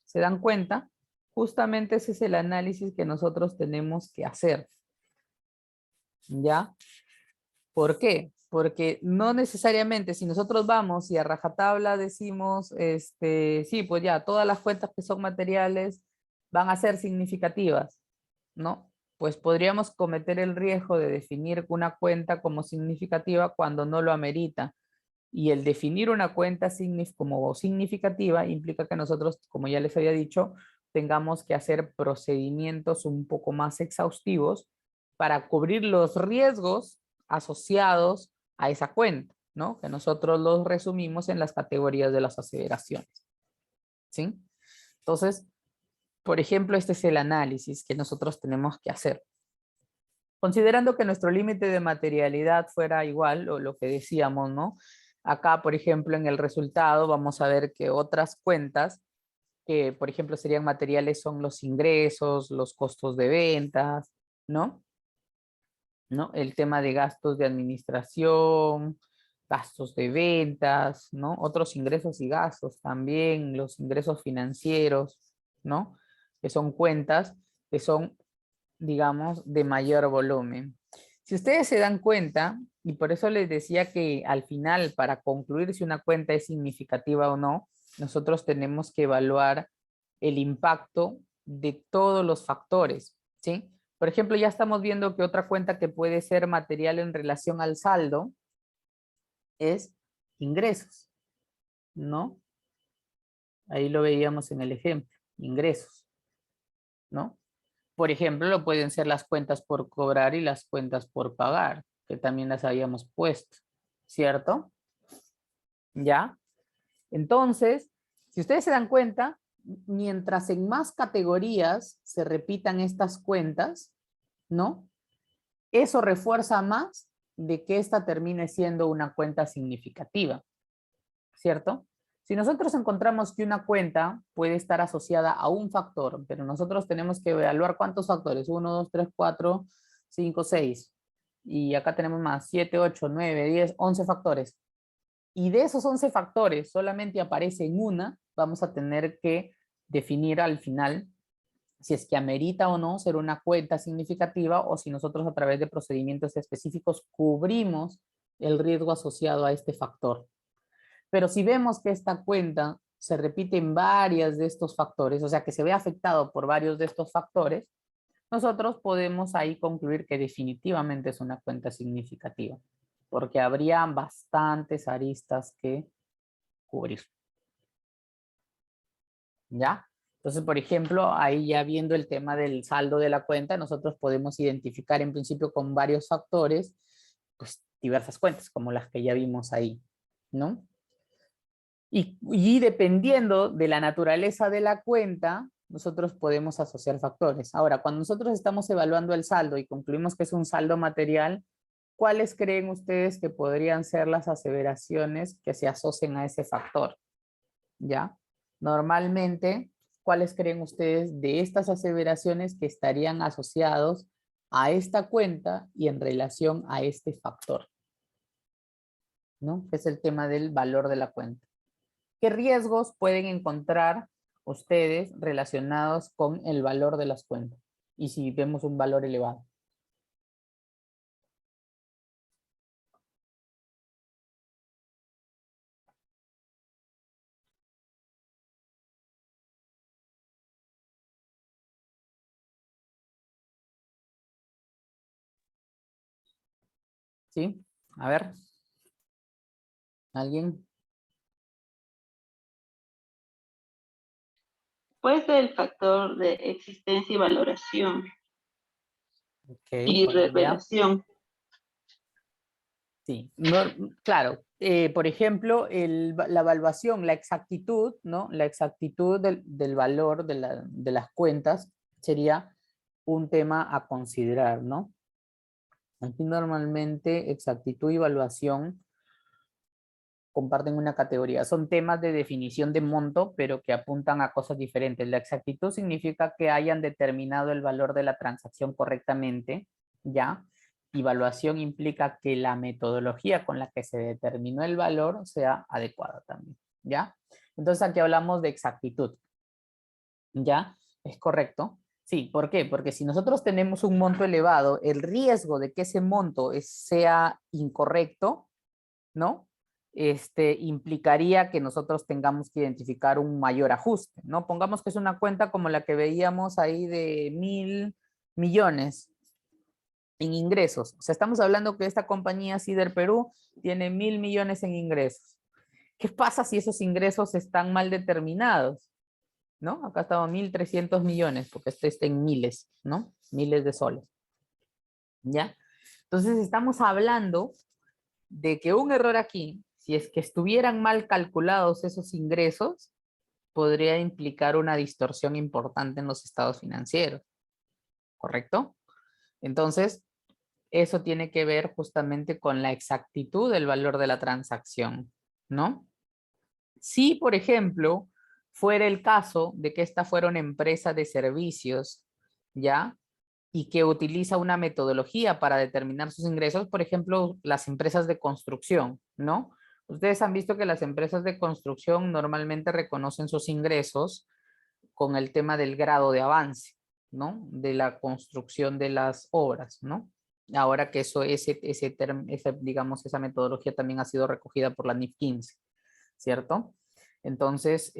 ¿Se dan cuenta? Justamente ese es el análisis que nosotros tenemos que hacer. ¿Ya? ¿Por qué? Porque no necesariamente si nosotros vamos y a rajatabla decimos, sí, pues ya, todas las cuentas que son materiales van a ser significativas, ¿no? Pues podríamos cometer el riesgo de definir una cuenta como significativa cuando no lo amerita. Y el definir una cuenta como significativa implica que nosotros, como ya les había dicho, tengamos que hacer procedimientos un poco más exhaustivos para cubrir los riesgos asociados a esa cuenta, ¿no? Que nosotros los resumimos en las categorías de las aseveraciones, ¿sí? Entonces, por ejemplo, este es el análisis que nosotros tenemos que hacer. Considerando que nuestro límite de materialidad fuera igual, o lo que decíamos, ¿no? Acá, por ejemplo, en el resultado vamos a ver que otras cuentas que, por ejemplo, serían materiales son los ingresos, los costos de ventas, ¿no? El tema de gastos de administración, gastos de ventas, ¿no? Otros ingresos y gastos también, los ingresos financieros, ¿no? Que son cuentas que son, digamos, de mayor volumen. Si ustedes se dan cuenta, y por eso les decía que al final, para concluir si una cuenta es significativa o no, nosotros tenemos que evaluar el impacto de todos los factores, ¿sí? Por ejemplo, ya estamos viendo que otra cuenta que puede ser material en relación al saldo es ingresos, ¿no? Ahí lo veíamos en el ejemplo, ingresos, ¿no? Por ejemplo, lo pueden ser las cuentas por cobrar y las cuentas por pagar, que también las habíamos puesto, ¿cierto? ¿Ya? Entonces, si ustedes se dan cuenta, mientras en más categorías se repitan estas cuentas, ¿no? Eso refuerza más de que esta termine siendo una cuenta significativa, ¿cierto? Si nosotros encontramos que una cuenta puede estar asociada a un factor, pero nosotros tenemos que evaluar cuántos factores, 1, 2, 3, 4, 5, 6, y acá tenemos más, 7, 8, 9, 10, 11 factores, y de esos 11 factores solamente aparece en una, vamos a tener que definir al final si es que amerita o no ser una cuenta significativa o si nosotros a través de procedimientos específicos cubrimos el riesgo asociado a este factor. Pero si vemos que esta cuenta se repite en varias de estos factores, o sea que se ve afectado por varios de estos factores, nosotros podemos ahí concluir que definitivamente es una cuenta significativa, porque habría bastantes aristas que cubrir. ¿Ya? Entonces, por ejemplo, ahí ya viendo el tema del saldo de la cuenta, nosotros podemos identificar en principio con varios factores, pues diversas cuentas, como las que ya vimos ahí, ¿no? Y dependiendo de la naturaleza de la cuenta, nosotros podemos asociar factores. Ahora, cuando nosotros estamos evaluando el saldo y concluimos que es un saldo material, ¿cuáles creen ustedes que podrían ser las aseveraciones que se asocien a ese factor? ¿Ya? Normalmente, ¿cuáles creen ustedes de estas aseveraciones que estarían asociados a esta cuenta y en relación a este factor? ¿No? Que es el tema del valor de la cuenta. ¿Qué riesgos pueden encontrar ustedes relacionados con el valor de las cuentas? Y si vemos un valor elevado. ¿Sí? A ver. ¿Alguien? Puede ser el factor de existencia y valoración Okay, y Colombia. revelación. Sí, no, claro. Por ejemplo, la evaluación, la exactitud, ¿no? La exactitud del valor de las cuentas sería un tema a considerar, ¿no? Aquí normalmente exactitud y evaluación comparten una categoría. Son temas de definición de monto, pero que apuntan a cosas diferentes. La exactitud significa que hayan determinado el valor de la transacción correctamente, ¿ya? Evaluación implica que la metodología con la que se determinó el valor sea adecuada también, ¿ya? Entonces aquí hablamos de exactitud, ¿ya? ¿Es correcto? Sí, ¿por qué? Porque si nosotros tenemos un monto elevado, el riesgo de que ese monto sea incorrecto, ¿no? Implicaría que nosotros tengamos que identificar un mayor ajuste, ¿no? Pongamos que es una cuenta como la que veíamos ahí de 1.000 millones en ingresos. O sea, estamos hablando que esta compañía Sider Perú tiene 1.000 millones en ingresos. ¿Qué pasa si esos ingresos están mal determinados? ¿no? Acá estaba 1.300 millones, porque este está en miles, ¿no? Miles de soles. ¿Ya? Entonces estamos hablando de que un error aquí, si es que estuvieran mal calculados esos ingresos, podría implicar una distorsión importante en los estados financieros, ¿correcto? Entonces, eso tiene que ver justamente con la exactitud del valor de la transacción, ¿no? Si, por ejemplo, fuera el caso de que esta fuera una empresa de servicios, ¿ya? Y que utiliza una metodología para determinar sus ingresos, por ejemplo, las empresas de construcción, ¿no? Ustedes han visto que las empresas de construcción normalmente reconocen sus ingresos con el tema del grado de avance, ¿no? De la construcción de las obras, ¿no? Ahora que eso, digamos, esa metodología también ha sido recogida por la NIF 15, ¿cierto? Entonces,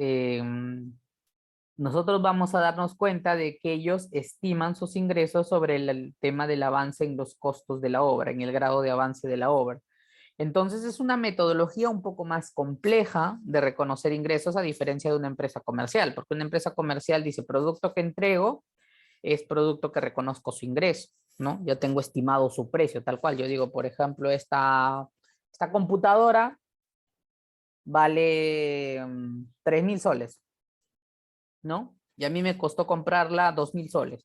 nosotros vamos a darnos cuenta de que ellos estiman sus ingresos sobre el tema del avance en los costos de la obra, en el grado de avance de la obra. Entonces es una metodología un poco más compleja de reconocer ingresos a diferencia de una empresa comercial, porque una empresa comercial dice producto que entrego es producto que reconozco su ingreso, ¿no? Ya tengo estimado su precio, tal cual. Yo digo, por ejemplo, esta computadora vale 3.000 soles, ¿no? Y a mí me costó comprarla 2.000 soles,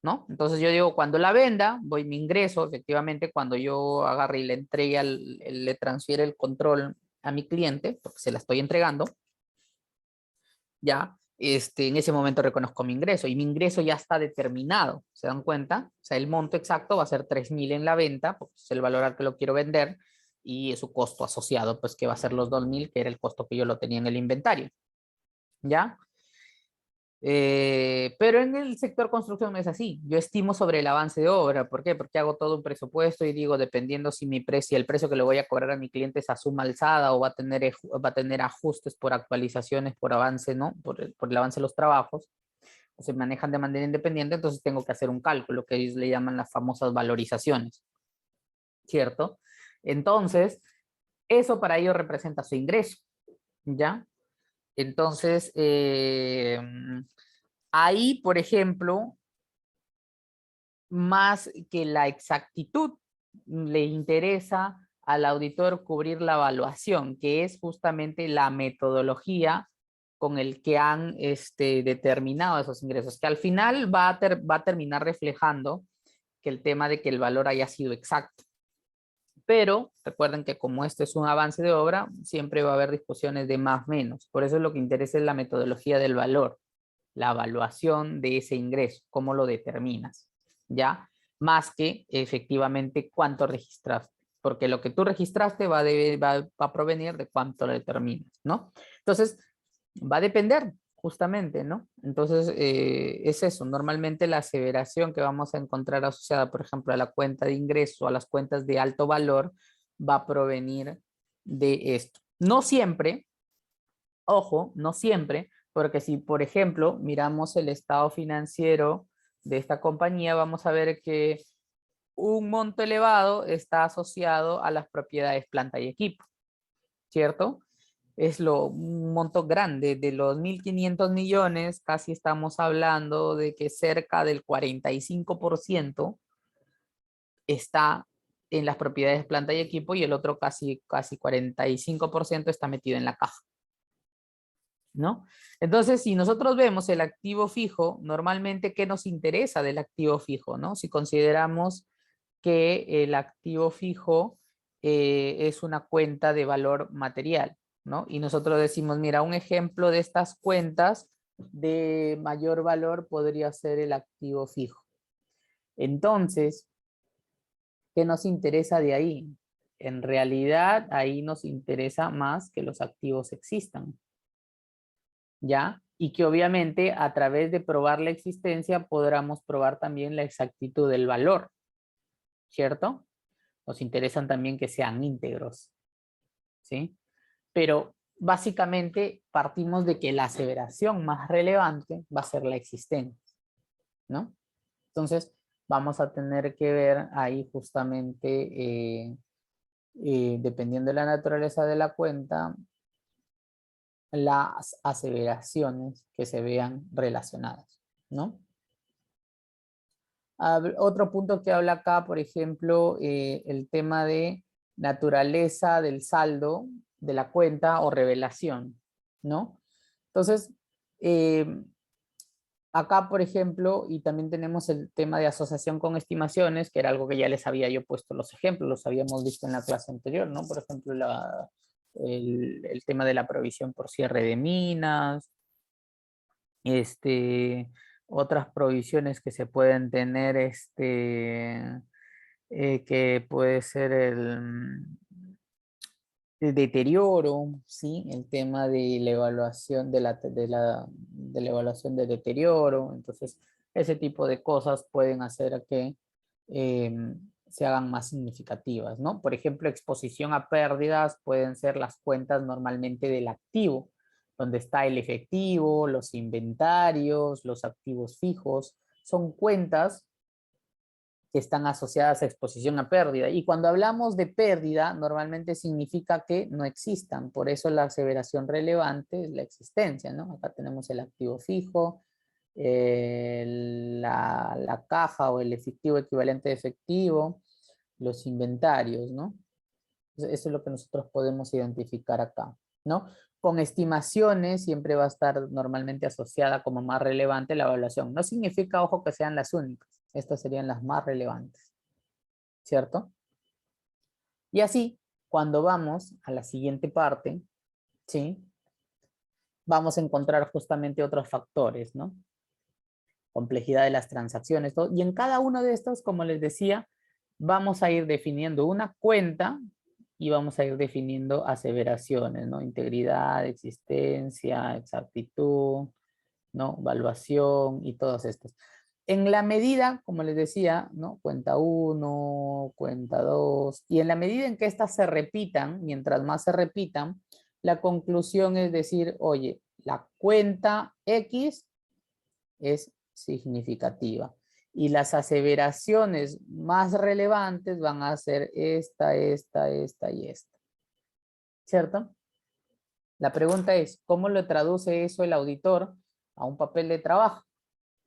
¿no? Entonces yo digo, cuando la venda, voy mi ingreso, efectivamente, cuando yo agarre y le entregue, le transfiere el control a mi cliente, porque se la estoy entregando, ya, en ese momento reconozco mi ingreso y mi ingreso ya está determinado, ¿se dan cuenta? O sea, el monto exacto va a ser 3.000 en la venta, porque es el valor al que lo quiero vender, y su costo asociado, pues que va a ser los 2.000, que era el costo que yo lo tenía en el inventario, ¿ya? Pero en el sector construcción no es así. Yo estimo sobre el avance de obra. ¿Por qué? Porque hago todo un presupuesto y digo, dependiendo si mi precio, el precio que le voy a cobrar a mi cliente es a suma alzada o va a tener ajustes por actualizaciones, por avance, ¿no? Por el avance de los trabajos, o se manejan de manera independiente, entonces tengo que hacer un cálculo que ellos le llaman las famosas valorizaciones, ¿cierto? Entonces, eso para ellos representa su ingreso, ¿ya? Entonces, ahí, por ejemplo, más que la exactitud, le interesa al auditor cubrir la evaluación, que es justamente la metodología con el que han determinado esos ingresos, que al final va a terminar reflejando que el tema de que el valor haya sido exacto. Pero recuerden que como este es un avance de obra, siempre va a haber discusiones de más menos. Por eso lo que interesa es la metodología del valor, la evaluación de ese ingreso, cómo lo determinas, ¿ya? Más que efectivamente cuánto registraste, porque lo que tú registraste va a provenir de cuánto lo determinas, ¿no? Entonces, va a depender justamente, ¿no? Entonces, es eso. Normalmente la aseveración que vamos a encontrar asociada, por ejemplo, a la cuenta de ingreso, a las cuentas de alto valor, va a provenir de esto. No siempre, ojo, no siempre, porque si, por ejemplo, miramos el estado financiero de esta compañía, vamos a ver que un monto elevado está asociado a las propiedades planta y equipo, ¿cierto? Es un monto grande, de los 1.500 millones, casi estamos hablando de que cerca del 45% está en las propiedades planta y equipo y el otro casi 45% está metido en la caja, ¿no? Entonces, si nosotros vemos el activo fijo, normalmente, ¿qué nos interesa del activo fijo, no? Si consideramos que el activo fijo es una cuenta de valor material, ¿no? Y nosotros decimos, mira, un ejemplo de estas cuentas de mayor valor podría ser el activo fijo. Entonces, ¿qué nos interesa de ahí? En realidad, ahí nos interesa más que los activos existan, ¿ya? Y que obviamente a través de probar la existencia podamos probar también la exactitud del valor, ¿cierto? Nos interesan también que sean íntegros, ¿sí? Pero básicamente partimos de que la aseveración más relevante va a ser la existencia, ¿no? Entonces vamos a tener que ver ahí justamente, dependiendo de la naturaleza de la cuenta, las aseveraciones que se vean relacionadas, ¿no? Otro punto que habla acá, por ejemplo, el tema de naturaleza del saldo de la cuenta o revelación, ¿no? Entonces, acá, por ejemplo, y también tenemos el tema de asociación con estimaciones, que era algo que ya les había yo puesto los ejemplos, los habíamos visto en la clase anterior, ¿no? Por ejemplo, el tema de la provisión por cierre de minas, otras provisiones que se pueden tener, que puede ser el deterioro, ¿sí? El tema de la evaluación de la evaluación del deterioro. Entonces, ese tipo de cosas pueden hacer que se hagan más significativas, ¿no? Por ejemplo, exposición a pérdidas pueden ser las cuentas normalmente del activo, donde está el efectivo, los inventarios, los activos fijos. Son cuentas que están asociadas a exposición a pérdida. Y cuando hablamos de pérdida, normalmente significa que no existan. Por eso la aseveración relevante es la existencia, ¿no? Acá tenemos el activo fijo, la caja o el efectivo equivalente de efectivo, los inventarios, ¿no? Eso es lo que nosotros podemos identificar acá, ¿no? Con estimaciones siempre va a estar normalmente asociada como más relevante la evaluación. No significa, ojo, que sean las únicas. Estas serían las más relevantes, ¿cierto? Y así, cuando vamos a la siguiente parte, ¿sí? Vamos a encontrar justamente otros factores, ¿no? Complejidad de las transacciones, todo. Y en cada uno de estos, como les decía, vamos a ir definiendo una cuenta y vamos a ir definiendo aseveraciones, ¿no? Integridad, existencia, exactitud, ¿no? Valuación y todas estas. En la medida, como les decía, ¿no? Cuenta 1, cuenta 2, y en la medida en que estas se repitan, mientras más se repitan, la conclusión es decir, oye, la cuenta X es significativa. Y las aseveraciones más relevantes van a ser esta y esta. ¿Cierto? La pregunta es, ¿cómo lo traduce eso el auditor a un papel de trabajo?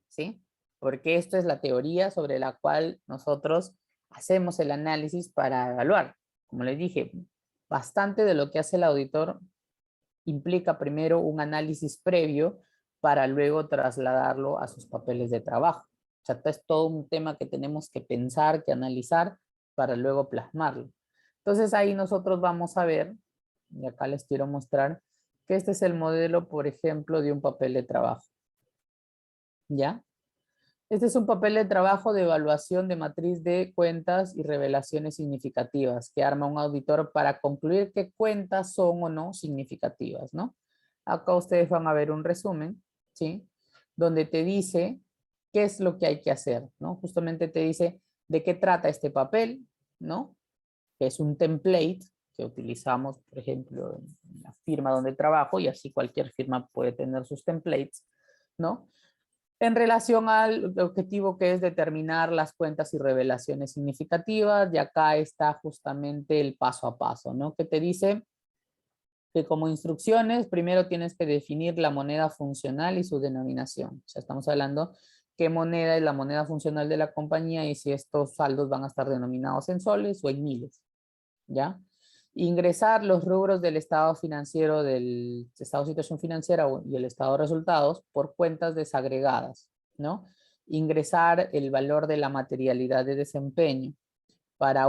¿Sí? Porque esto es la teoría sobre la cual nosotros hacemos el análisis para evaluar. Como les dije, bastante de lo que hace el auditor implica primero un análisis previo para luego trasladarlo a sus papeles de trabajo. O sea, es todo un tema que tenemos que pensar, que analizar para luego plasmarlo. Entonces ahí nosotros vamos a ver, y acá les quiero mostrar, que este es el modelo, por ejemplo, de un papel de trabajo. ¿Ya? Este es un papel de trabajo de evaluación de matriz de cuentas y revelaciones significativas que arma un auditor para concluir qué cuentas son o no significativas, ¿no? Acá ustedes van a ver un resumen, ¿sí? Donde te dice qué es lo que hay que hacer, ¿no? Justamente te dice de qué trata este papel, ¿no? Que es un template que utilizamos, por ejemplo, en la firma donde trabajo, y así cualquier firma puede tener sus templates, ¿no? En relación al objetivo que es determinar las cuentas y revelaciones significativas, y acá está justamente el paso a paso, ¿no? Que te dice que como instrucciones, primero tienes que definir la moneda funcional y su denominación. O sea, estamos hablando qué moneda es la moneda funcional de la compañía y si estos saldos van a estar denominados en soles o en miles, ¿ya? Ingresar los rubros del estado financiero, del estado de situación financiera y el estado de resultados por cuentas desagregadas, ¿no? Ingresar el valor de la materialidad de desempeño para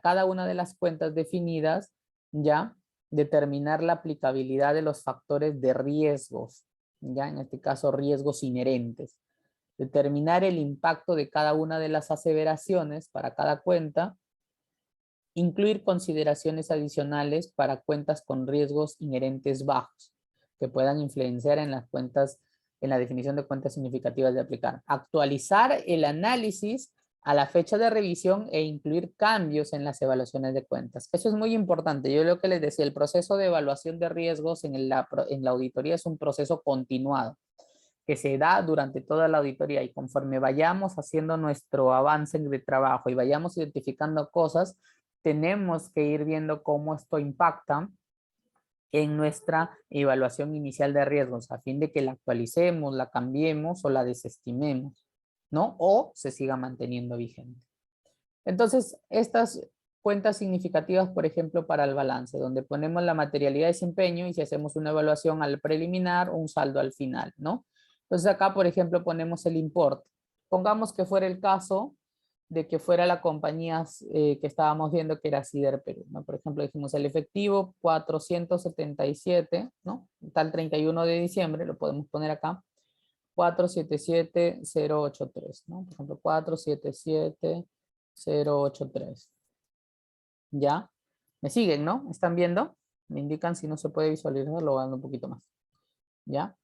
cada una de las cuentas definidas, ¿ya? Determinar la aplicabilidad de los factores de riesgos, ¿ya? En este caso, riesgos inherentes. Determinar el impacto de cada una de las aseveraciones para cada cuenta. Incluir consideraciones adicionales para cuentas con riesgos inherentes bajos que puedan influenciar en las cuentas, en la definición de cuentas significativas de aplicar. Actualizar el análisis a la fecha de revisión e incluir cambios en las evaluaciones de cuentas. Eso es muy importante. Yo lo que les decía, el proceso de evaluación de riesgos en la auditoría es un proceso continuado que se da durante toda la auditoría, y conforme vayamos haciendo nuestro avance de trabajo y vayamos identificando cosas, tenemos que ir viendo cómo esto impacta en nuestra evaluación inicial de riesgos, a fin de que la actualicemos, la cambiemos o la desestimemos, ¿no? O se siga manteniendo vigente. Entonces, estas cuentas significativas, por ejemplo, para el balance, donde ponemos la materialidad de desempeño y si hacemos una evaluación al preliminar o un saldo al final, ¿no? Entonces acá, por ejemplo, ponemos el importe. Pongamos que fuera el caso de que fuera la compañía que estábamos viendo que era Sider Perú, ¿no? Por ejemplo, dijimos el efectivo 477, ¿no? Tal 31 de diciembre, lo podemos poner acá, 477083, ¿no? Por ejemplo, 477083. ¿Ya? ¿Me siguen, no? ¿Están viendo? Me indican si no se puede visualizar, lo hago un poquito más. ¿Ya?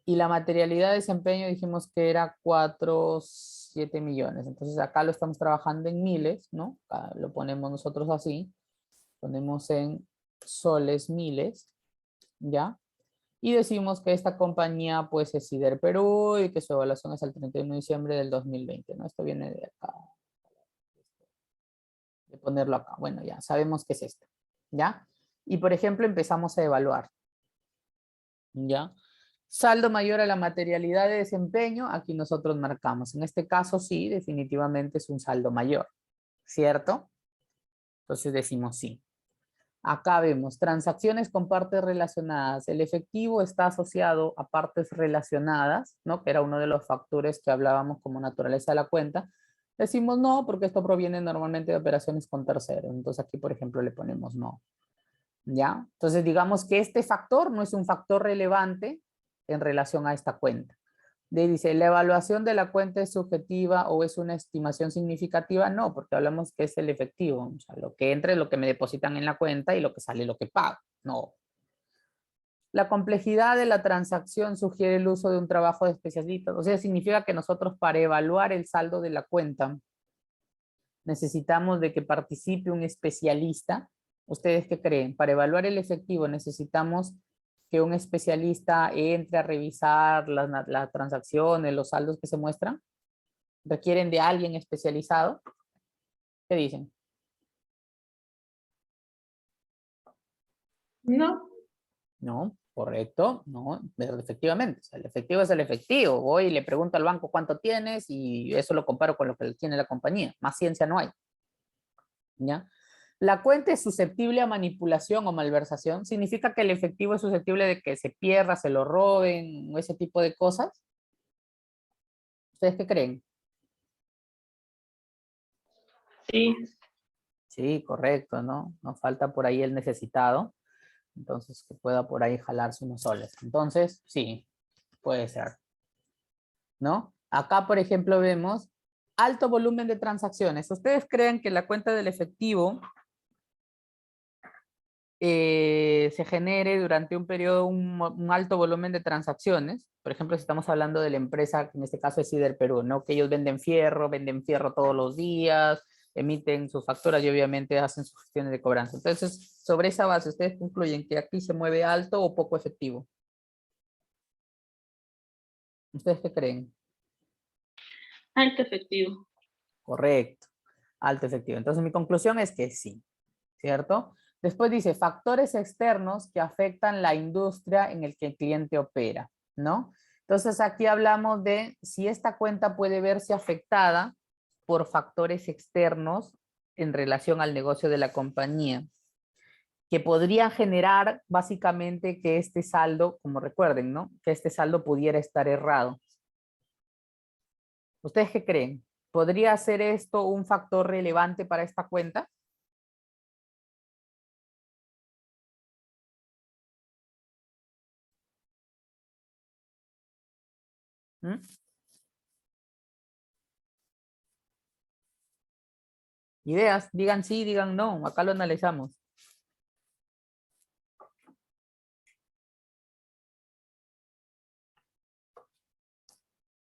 Y la materialidad de desempeño dijimos que era 7 millones. Entonces acá lo estamos trabajando en miles, ¿no? Acá lo ponemos nosotros así. Ponemos en soles miles, ¿ya? Y decimos que esta compañía pues es Sider Perú y que su evaluación es el 31 de diciembre del 2020, ¿no? Esto viene de acá. De ponerlo acá. Bueno, ya sabemos qué es esto, ¿ya? Y por ejemplo empezamos a evaluar, ¿ya? Saldo mayor a la materialidad de desempeño, aquí nosotros marcamos. En este caso sí, definitivamente es un saldo mayor, ¿cierto? Entonces decimos sí. Acá vemos transacciones con partes relacionadas. El efectivo está asociado a partes relacionadas, ¿no? Que era uno de los factores que hablábamos como naturaleza de la cuenta. Decimos no, porque esto proviene normalmente de operaciones con terceros. Entonces aquí, por ejemplo, le ponemos no. ¿Ya? Entonces digamos que este factor no es un factor relevante en relación a esta cuenta. Dice, ¿la evaluación de la cuenta es subjetiva o es una estimación significativa? No, porque hablamos que es el efectivo. O sea, lo que entra es lo que me depositan en la cuenta y lo que sale es lo que pago. No. La complejidad de la transacción sugiere el uso de un trabajo de especialistas. O sea, significa que nosotros para evaluar el saldo de la cuenta necesitamos de que participe un especialista. ¿Ustedes qué creen? Para evaluar el efectivo necesitamos que un especialista entre a revisar las transacciones, los saldos que se muestran. ¿Requieren de alguien especializado? ¿Qué dicen? No. No, correcto, no, pero efectivamente, o sea, el efectivo es el efectivo. Voy y le pregunto al banco cuánto tienes y eso lo comparo con lo que tiene la compañía. Más ciencia no hay. ¿Ya? La cuenta es susceptible a manipulación o malversación. ¿Significa que el efectivo es susceptible de que se pierda, se lo roben o ese tipo de cosas? ¿Ustedes qué creen? Sí, Sí, correcto, ¿no? Nos falta por ahí el necesitado. Entonces, que pueda por ahí jalarse unos soles. Entonces, sí, puede ser. ¿No? Acá, por ejemplo, vemos alto volumen de transacciones. ¿Ustedes creen que la cuenta del efectivo se genere durante un periodo un alto volumen de transacciones? Por ejemplo, si estamos hablando de la empresa, que en este caso es Sider Perú, ¿no? Que ellos venden fierro todos los días, emiten sus facturas y obviamente hacen sus gestiones de cobranza. Entonces, sobre esa base, ¿ustedes concluyen que aquí se mueve alto o poco efectivo? ¿Ustedes qué creen? alto efectivo. Correcto, alto efectivo. Entonces mi conclusión es que sí, ¿cierto? Después dice factores externos que afectan la industria en el que el cliente opera, ¿no? Entonces aquí hablamos de si esta cuenta puede verse afectada por factores externos en relación al negocio de la compañía, que podría generar básicamente que este saldo, como recuerden, ¿no? Que este saldo pudiera estar errado. ¿Ustedes qué creen? ¿Podría ser esto un factor relevante para esta cuenta? ¿Mm? Ideas, digan sí, digan no, acá lo analizamos.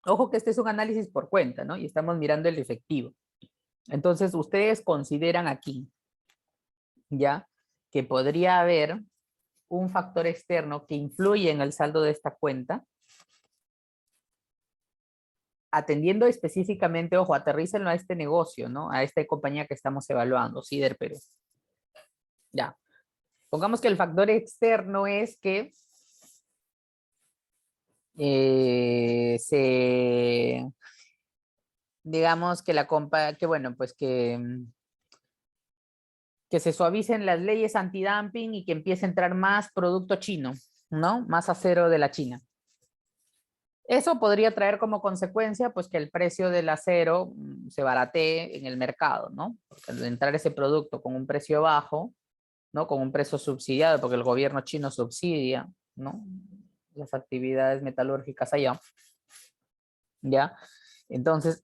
Ojo que este es un análisis por cuenta, ¿no? Y estamos mirando el efectivo. Entonces, ustedes consideran aquí, ¿ya? Que podría haber un factor externo que influye en el saldo de esta cuenta, atendiendo específicamente, ojo, aterrícenlo a este negocio, ¿no? A esta compañía que estamos evaluando, Sider Perú. Ya. Pongamos que el factor externo es que digamos que que se suavicen las leyes antidumping y que empiece a entrar más producto chino, ¿no? Más acero de la China. Eso podría traer como consecuencia pues que el precio del acero se baratee en el mercado, ¿no? Porque al entrar ese producto con un precio bajo, ¿no? Con un precio subsidiado, porque el gobierno chino subsidia, ¿no? Las actividades metalúrgicas allá, ¿ya? Entonces,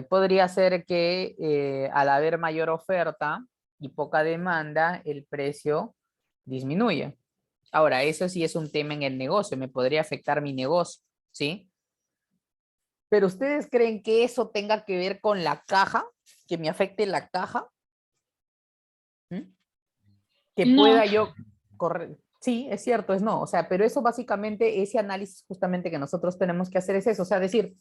podría ser que al haber mayor oferta y poca demanda, el precio disminuye. Ahora, eso sí es un tema en el negocio, me podría afectar mi negocio, ¿sí? Pero ¿ustedes creen que eso tenga que ver con la caja? ¿Que me afecte la caja? ¿Mm? Que No. pueda yo correr. Sí, es cierto, es no. O sea, pero eso básicamente, ese análisis justamente que nosotros tenemos que hacer es eso. O sea, decir,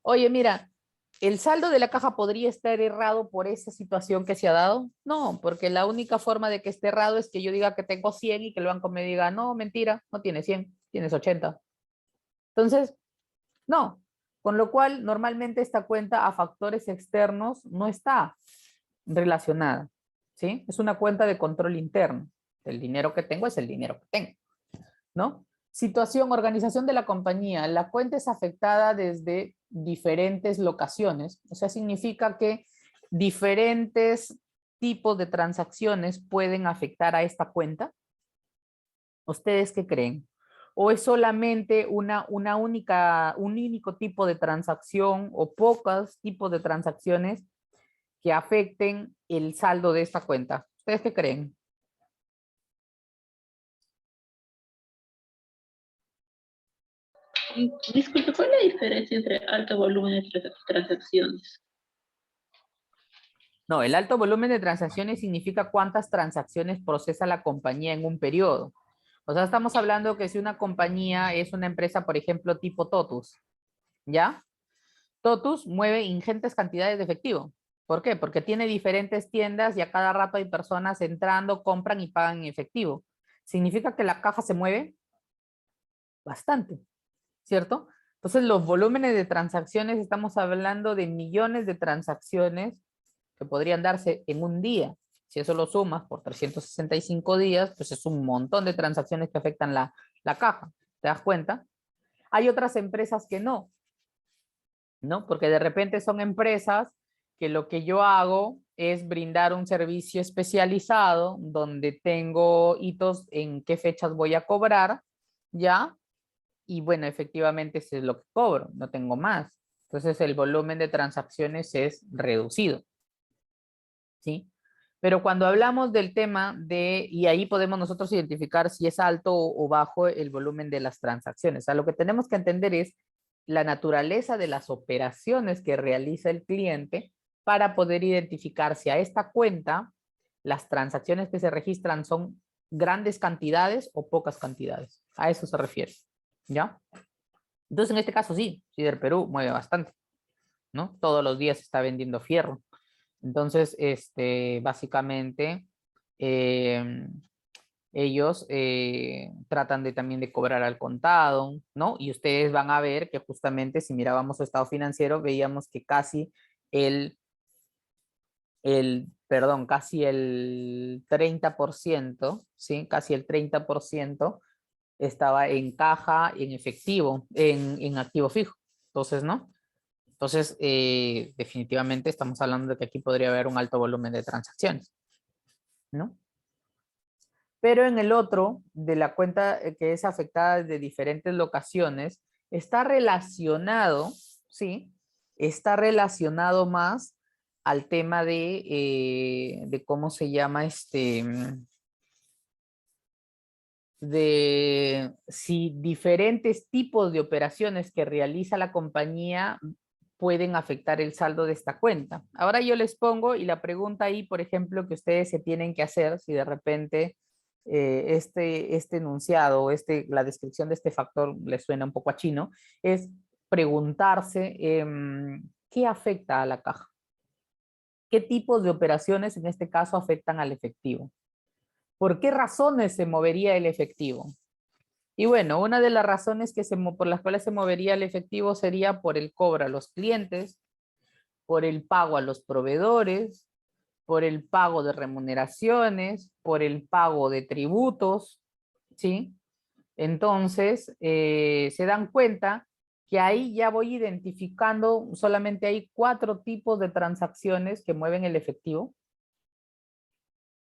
oye, mira, ¿el saldo de la caja podría estar errado por esa situación que se ha dado? No, porque la única forma de que esté errado es que yo diga que tengo 100 y que el banco me diga, no, mentira, no tienes 100, tienes 80. Entonces, no. Con lo cual, normalmente esta cuenta a factores externos no está relacionada, ¿sí? Es una cuenta de control interno. El dinero que tengo es el dinero que tengo, ¿no? Situación, organización de la compañía. La cuenta es afectada desde diferentes locaciones. O sea, significa que diferentes tipos de transacciones pueden afectar a esta cuenta. ¿Ustedes qué creen? ¿O es solamente un único tipo de transacción o pocos tipos de transacciones que afecten el saldo de esta cuenta? ¿Ustedes qué creen? Disculpe, ¿cuál es la diferencia entre alto volumen de transacciones? No, el alto volumen de transacciones significa cuántas transacciones procesa la compañía en un periodo. O sea, estamos hablando que si una compañía es una empresa, por ejemplo, tipo Totus, ¿ya? Totus mueve ingentes cantidades de efectivo. ¿Por qué? Porque tiene diferentes tiendas y a cada rato hay personas entrando, compran y pagan en efectivo. ¿Significa que la caja se mueve? Bastante, ¿cierto? Entonces, los volúmenes de transacciones, estamos hablando de millones de transacciones que podrían darse en un día. Si eso lo sumas por 365 días, pues es un montón de transacciones que afectan la caja. ¿Te das cuenta? Hay otras empresas que no, ¿no? Porque de repente son empresas que lo que yo hago es brindar un servicio especializado donde tengo hitos en qué fechas voy a cobrar, ¿ya? Y bueno, efectivamente eso es lo que cobro, no tengo más. Entonces el volumen de transacciones es reducido, ¿sí? Pero cuando hablamos del tema de, y ahí podemos nosotros identificar si es alto o bajo el volumen de las transacciones. O sea, lo que tenemos que entender es la naturaleza de las operaciones que realiza el cliente para poder identificar si a esta cuenta las transacciones que se registran son grandes cantidades o pocas cantidades. A eso se refiere, ¿ya? Entonces, en este caso sí, Sider Perú mueve bastante, ¿no? Todos los días se está vendiendo fierro. Entonces, básicamente, ellos tratan de también de cobrar al contado, ¿no? Y ustedes van a ver que justamente si mirábamos su estado financiero, veíamos que casi casi el 30%, ¿sí? Casi el 30% estaba en caja, en efectivo, en activo fijo. Entonces, ¿no? Entonces, definitivamente estamos hablando de que aquí podría haber un alto volumen de transacciones, ¿no? Pero en el otro, de la cuenta que es afectada de diferentes locaciones, está relacionado, ¿sí? Está relacionado más al tema de cómo se llama de si diferentes tipos de operaciones que realiza la compañía pueden afectar el saldo de esta cuenta. Ahora yo les pongo y la pregunta ahí, por ejemplo, que ustedes se tienen que hacer si de repente este enunciado, la descripción de este factor les suena un poco a chino, es preguntarse ¿qué afecta a la caja? ¿Qué tipos de operaciones en este caso afectan al efectivo? ¿Por qué razones se movería el efectivo? Y bueno, una de las razones por las cuales se movería el efectivo sería por el cobro a los clientes, por el pago a los proveedores, por el pago de remuneraciones, por el pago de tributos, ¿sí? Entonces, se dan cuenta que ahí ya voy identificando, solamente hay 4 tipos de transacciones que mueven el efectivo,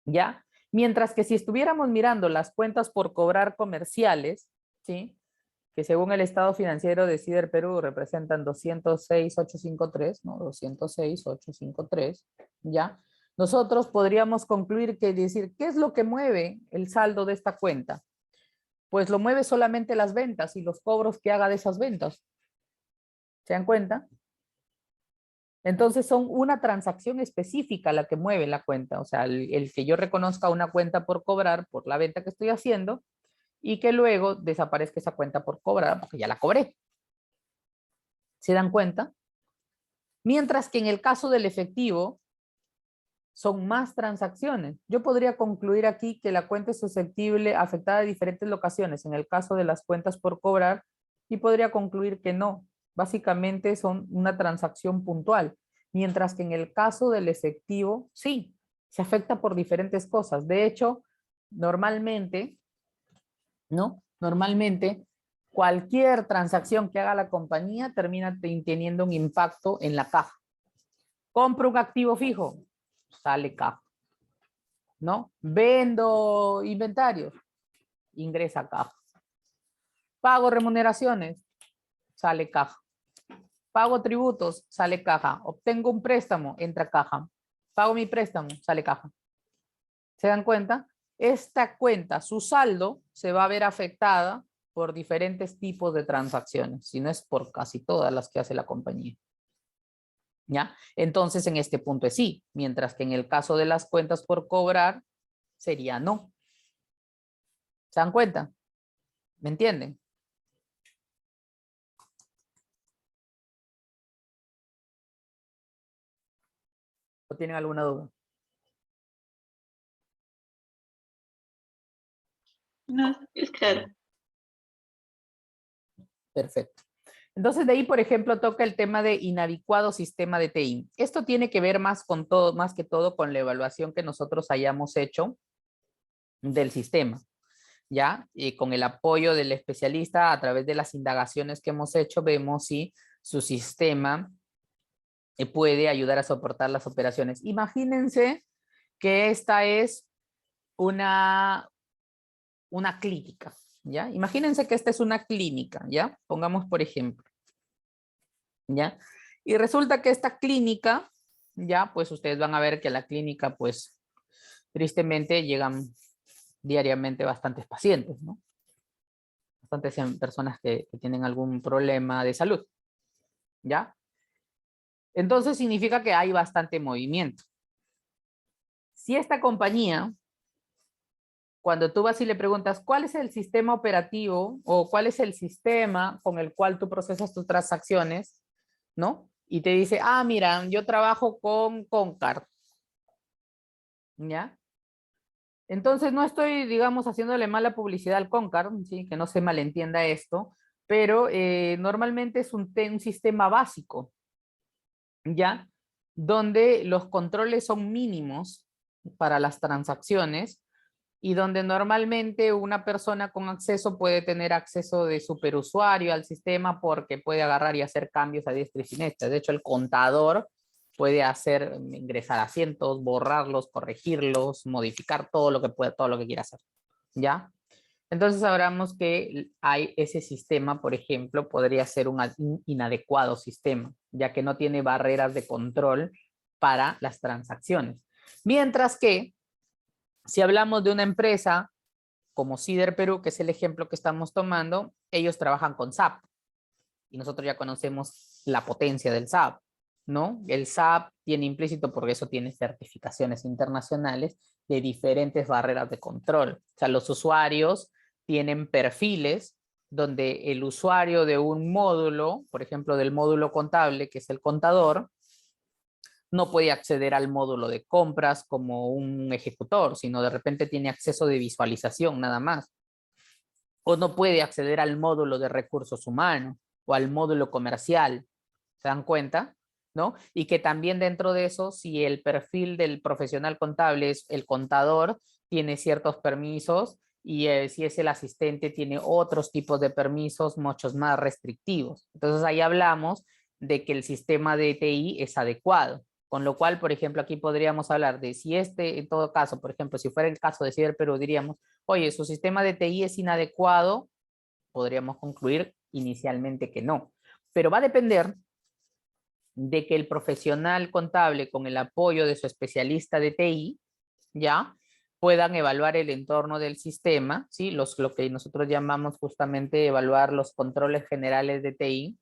¿ya? Mientras que si estuviéramos mirando las cuentas por cobrar comerciales, ¿sí? Que según el estado financiero de Sider Perú representan 206.853, ¿no? 206.853, ¿ya? Nosotros podríamos concluir que decir, ¿qué es lo que mueve el saldo de esta cuenta? Pues lo mueve solamente las ventas y los cobros que haga de esas ventas. ¿Se dan cuenta? Entonces son una transacción específica la que mueve la cuenta. O sea, el que yo reconozca una cuenta por cobrar por la venta que estoy haciendo y que luego desaparezca esa cuenta por cobrar porque ya la cobré. ¿Se dan cuenta? Mientras que en el caso del efectivo son más transacciones. Yo podría concluir aquí que la cuenta es susceptible, afectada de diferentes locaciones en el caso de las cuentas por cobrar y podría concluir que no. Básicamente son una transacción puntual. Mientras que en el caso del efectivo, sí, se afecta por diferentes cosas. De hecho, normalmente, ¿no? Normalmente, cualquier transacción que haga la compañía termina teniendo un impacto en la caja. Compro un activo fijo, sale caja, ¿no? Vendo inventarios, ingresa caja. Pago remuneraciones, sale caja. Pago tributos, sale caja. Obtengo un préstamo, entra caja. Pago mi préstamo, sale caja. ¿Se dan cuenta? Esta cuenta, su saldo, se va a ver afectada por diferentes tipos de transacciones, si no es por casi todas las que hace la compañía. ¿Ya? Entonces, en este punto es sí, mientras que en el caso de las cuentas por cobrar, sería no. ¿Se dan cuenta? ¿Me entienden? ¿O tienen alguna duda? No, es claro. Perfecto. Entonces, de ahí, por ejemplo, toca el tema de inadecuado sistema de TI. Esto tiene que ver más que todo con la evaluación que nosotros hayamos hecho del sistema, ¿ya? Y con el apoyo del especialista a través de las indagaciones que hemos hecho, vemos si su sistema puede ayudar a soportar las operaciones. Imagínense que esta es una clínica, ¿ya? Imagínense que esta es una clínica, ¿ya? Pongamos por ejemplo, ¿ya? Y resulta que esta clínica, ya, pues ustedes van a ver que a la clínica, pues, tristemente llegan diariamente bastantes pacientes, ¿no? Bastantes personas que tienen algún problema de salud, ¿ya? Entonces significa que hay bastante movimiento. Si esta compañía, cuando tú vas y le preguntas cuál es el sistema operativo o cuál es el sistema con el cual tú procesas tus transacciones, ¿no? Y te dice, ah, mira, yo trabajo con Concard, ¿ya? Entonces no estoy, digamos, haciéndole mala publicidad al Concard, ¿sí? Que no se malentienda esto, pero normalmente es un sistema básico, ¿ya? Donde los controles son mínimos para las transacciones y donde normalmente una persona con acceso puede tener acceso de superusuario al sistema porque puede agarrar y hacer cambios a diestra y siniestra. De hecho, el contador puede hacer, ingresar asientos, borrarlos, corregirlos, modificar todo lo que pueda, todo lo que quiera hacer, ¿ya? Entonces sabremos que hay ese sistema, por ejemplo, podría ser un inadecuado sistema, ya que no tiene barreras de control para las transacciones. Mientras que, si hablamos de una empresa como Sider Perú, que es el ejemplo que estamos tomando, ellos trabajan con SAP. Y nosotros ya conocemos la potencia del SAP, ¿no? El SAP tiene implícito, porque eso tiene certificaciones internacionales, de diferentes barreras de control. O sea, los usuarios tienen perfiles donde el usuario de un módulo, por ejemplo, del módulo contable, que es el contador, no puede acceder al módulo de compras como un ejecutor, sino de repente tiene acceso de visualización nada más. O no puede acceder al módulo de recursos humanos o al módulo comercial. ¿Se dan cuenta? ¿No? Y que también dentro de eso, si el perfil del profesional contable es el contador, tiene ciertos permisos, y si es el asistente, tiene otros tipos de permisos muchos más restrictivos. Entonces ahí hablamos de que el sistema de TI es adecuado. Con lo cual, por ejemplo, aquí podríamos hablar de si en todo caso, por ejemplo, si fuera el caso de Ciberperú, diríamos, oye, su sistema de TI es inadecuado, podríamos concluir inicialmente que no. Pero va a depender de que el profesional contable, con el apoyo de su especialista de TI, ya, puedan evaluar el entorno del sistema, ¿sí? Lo que nosotros llamamos justamente evaluar los controles generales de TI,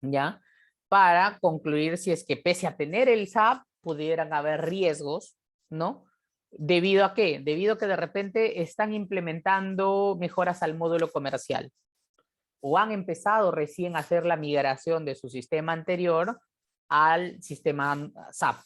¿ya? Para concluir si es que pese a tener el SAP, pudieran haber riesgos, ¿no? ¿Debido a qué? Debido a que de repente están implementando mejoras al módulo comercial o han empezado recién a hacer la migración de su sistema anterior al sistema SAP,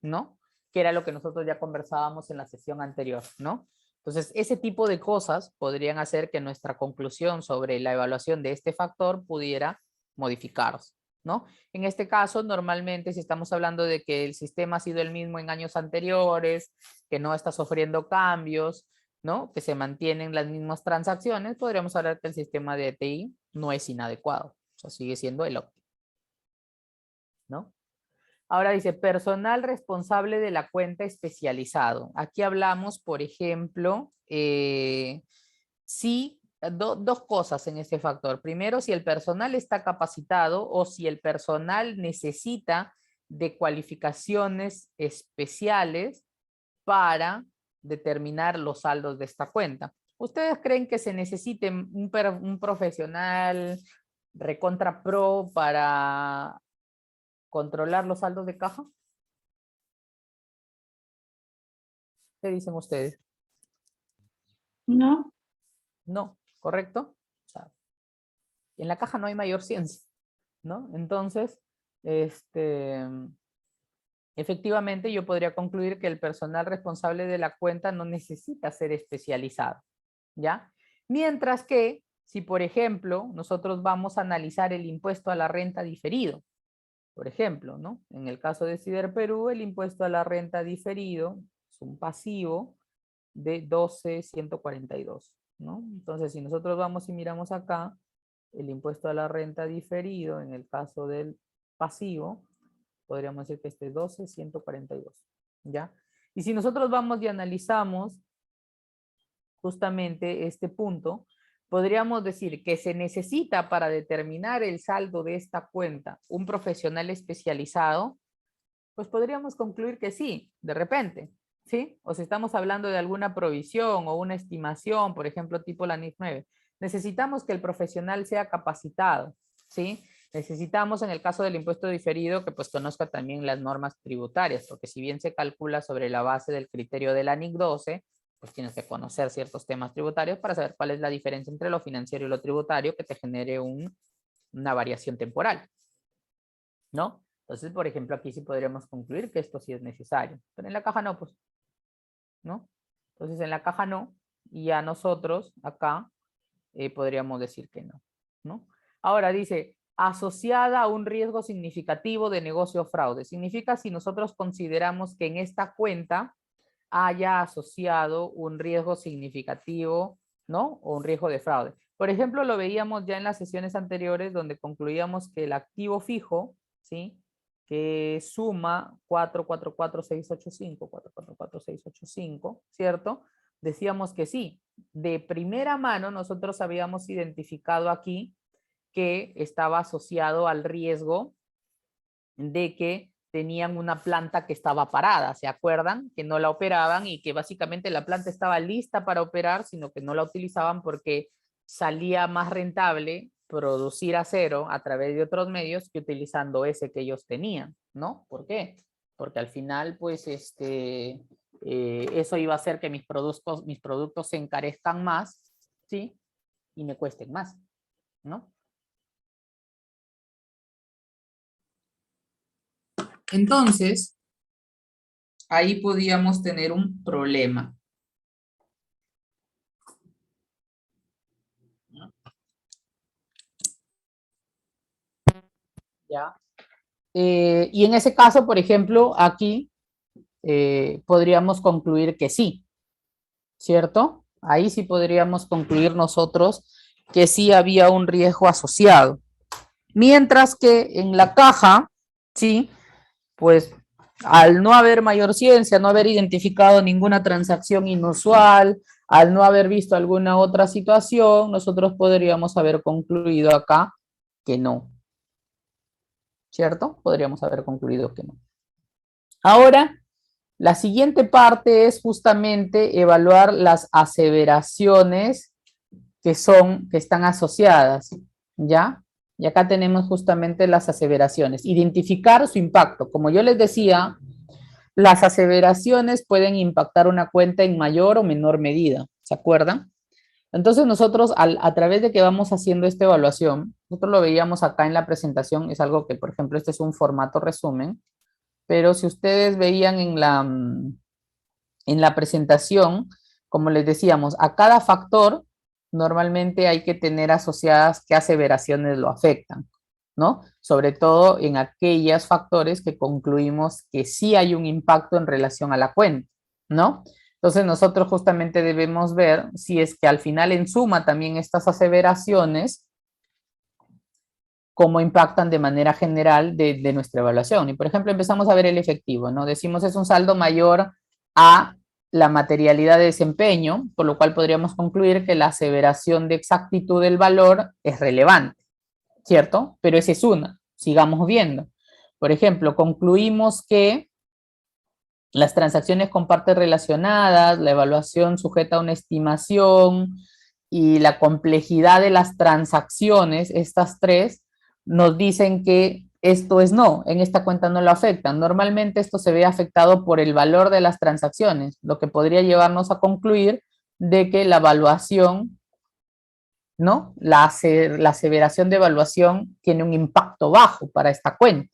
¿no? Que era lo que nosotros ya conversábamos en la sesión anterior, ¿no? Entonces, ese tipo de cosas podrían hacer que nuestra conclusión sobre la evaluación de este factor pudiera modificarse, ¿no? En este caso, normalmente, si estamos hablando de que el sistema ha sido el mismo en años anteriores, que no está sufriendo cambios, ¿no? Que se mantienen las mismas transacciones, podríamos hablar que el sistema de TI no es inadecuado, o sea, sigue siendo el óptimo, ¿no? Ahora dice, personal responsable de la cuenta especializado. Aquí hablamos, por ejemplo, dos cosas en este factor. Primero, si el personal está capacitado o si el personal necesita de cualificaciones especiales para determinar los saldos de esta cuenta. ¿Ustedes creen que se necesite un profesional recontra pro para controlar los saldos de caja? ¿Qué dicen ustedes? No, No, ¿correcto? O sea, en la caja no hay mayor ciencia, ¿no? Entonces, efectivamente yo podría concluir que el personal responsable de la cuenta no necesita ser especializado, ¿ya? Mientras que, si por ejemplo, nosotros vamos a analizar el impuesto a la renta diferido, por ejemplo, ¿no? En el caso de Ciberperú, el impuesto a la renta diferido es un pasivo de 12.142, ¿no? Entonces, si nosotros vamos y miramos acá, el impuesto a la renta diferido, en el caso del pasivo, podríamos decir que este es 12.142, ¿ya? Y si nosotros vamos y analizamos justamente este punto, podríamos decir que se necesita para determinar el saldo de esta cuenta un profesional especializado, pues podríamos concluir que sí, de repente, ¿sí? O si estamos hablando de alguna provisión o una estimación, por ejemplo, tipo la NIF 9, necesitamos que el profesional sea capacitado, ¿sí? Necesitamos, en el caso del impuesto diferido, que pues conozca también las normas tributarias, porque si bien se calcula sobre la base del criterio de la NIC 12, pues tienes que conocer ciertos temas tributarios para saber cuál es la diferencia entre lo financiero y lo tributario que te genere una variación temporal, ¿no? Entonces, por ejemplo, aquí sí podríamos concluir que esto sí es necesario, pero en la caja no, pues, ¿no? Entonces, en la caja no, y ya nosotros acá podríamos decir que no, ¿no? Ahora dice, asociada a un riesgo significativo de negocio o fraude. Significa si nosotros consideramos que en esta cuenta haya asociado un riesgo significativo, ¿no? O un riesgo de fraude. Por ejemplo, lo veíamos ya en las sesiones anteriores donde concluíamos que el activo fijo, ¿sí? Que suma 444,685, 444,685, ¿cierto? Decíamos que sí. De primera mano nosotros habíamos identificado aquí que estaba asociado al riesgo de que tenían una planta que estaba parada, ¿se acuerdan? Que no la operaban y que básicamente la planta estaba lista para operar, sino que no la utilizaban porque salía más rentable producir acero a través de otros medios que utilizando ese que ellos tenían, ¿no? ¿Por qué? Porque al final, pues, eso iba a hacer que mis productos se encarezcan más, ¿sí? Y me cuesten más, ¿no? Entonces, ahí podíamos tener un problema. ¿Ya? Y en ese caso, por ejemplo, aquí podríamos concluir que sí, ¿cierto? Ahí sí podríamos concluir nosotros que sí había un riesgo asociado. Mientras que en la caja, sí, pues al no haber mayor ciencia, no haber identificado ninguna transacción inusual, al no haber visto alguna otra situación, nosotros podríamos haber concluido acá que no, ¿cierto? Podríamos haber concluido que no. Ahora, la siguiente parte es justamente evaluar las aseveraciones que están asociadas, ¿ya? Y acá tenemos justamente las aseveraciones. Identificar su impacto. Como yo les decía, las aseveraciones pueden impactar una cuenta en mayor o menor medida, ¿se acuerdan? Entonces nosotros, a través de que vamos haciendo esta evaluación, nosotros lo veíamos acá en la presentación, es algo que, por ejemplo, este es un formato resumen, pero si ustedes veían en la presentación, como les decíamos, a cada factor normalmente hay que tener asociadas qué aseveraciones lo afectan, ¿no? Sobre todo en aquellos factores que concluimos que sí hay un impacto en relación a la cuenta, ¿no? Entonces nosotros justamente debemos ver si es que al final en suma también estas aseveraciones cómo impactan de manera general de nuestra evaluación. Y por ejemplo empezamos a ver el efectivo, ¿no? Decimos es un saldo mayor a la materialidad de desempeño, por lo cual podríamos concluir que la aseveración de exactitud del valor es relevante, ¿cierto? Pero esa es una, sigamos viendo. Por ejemplo, concluimos que las transacciones con partes relacionadas, la evaluación sujeta a una estimación y la complejidad de las transacciones, estas tres, nos dicen que esto es no, en esta cuenta no lo afectan. Normalmente esto se ve afectado por el valor de las transacciones, lo que podría llevarnos a concluir de que la evaluación, ¿no? La aseveración de evaluación tiene un impacto bajo para esta cuenta,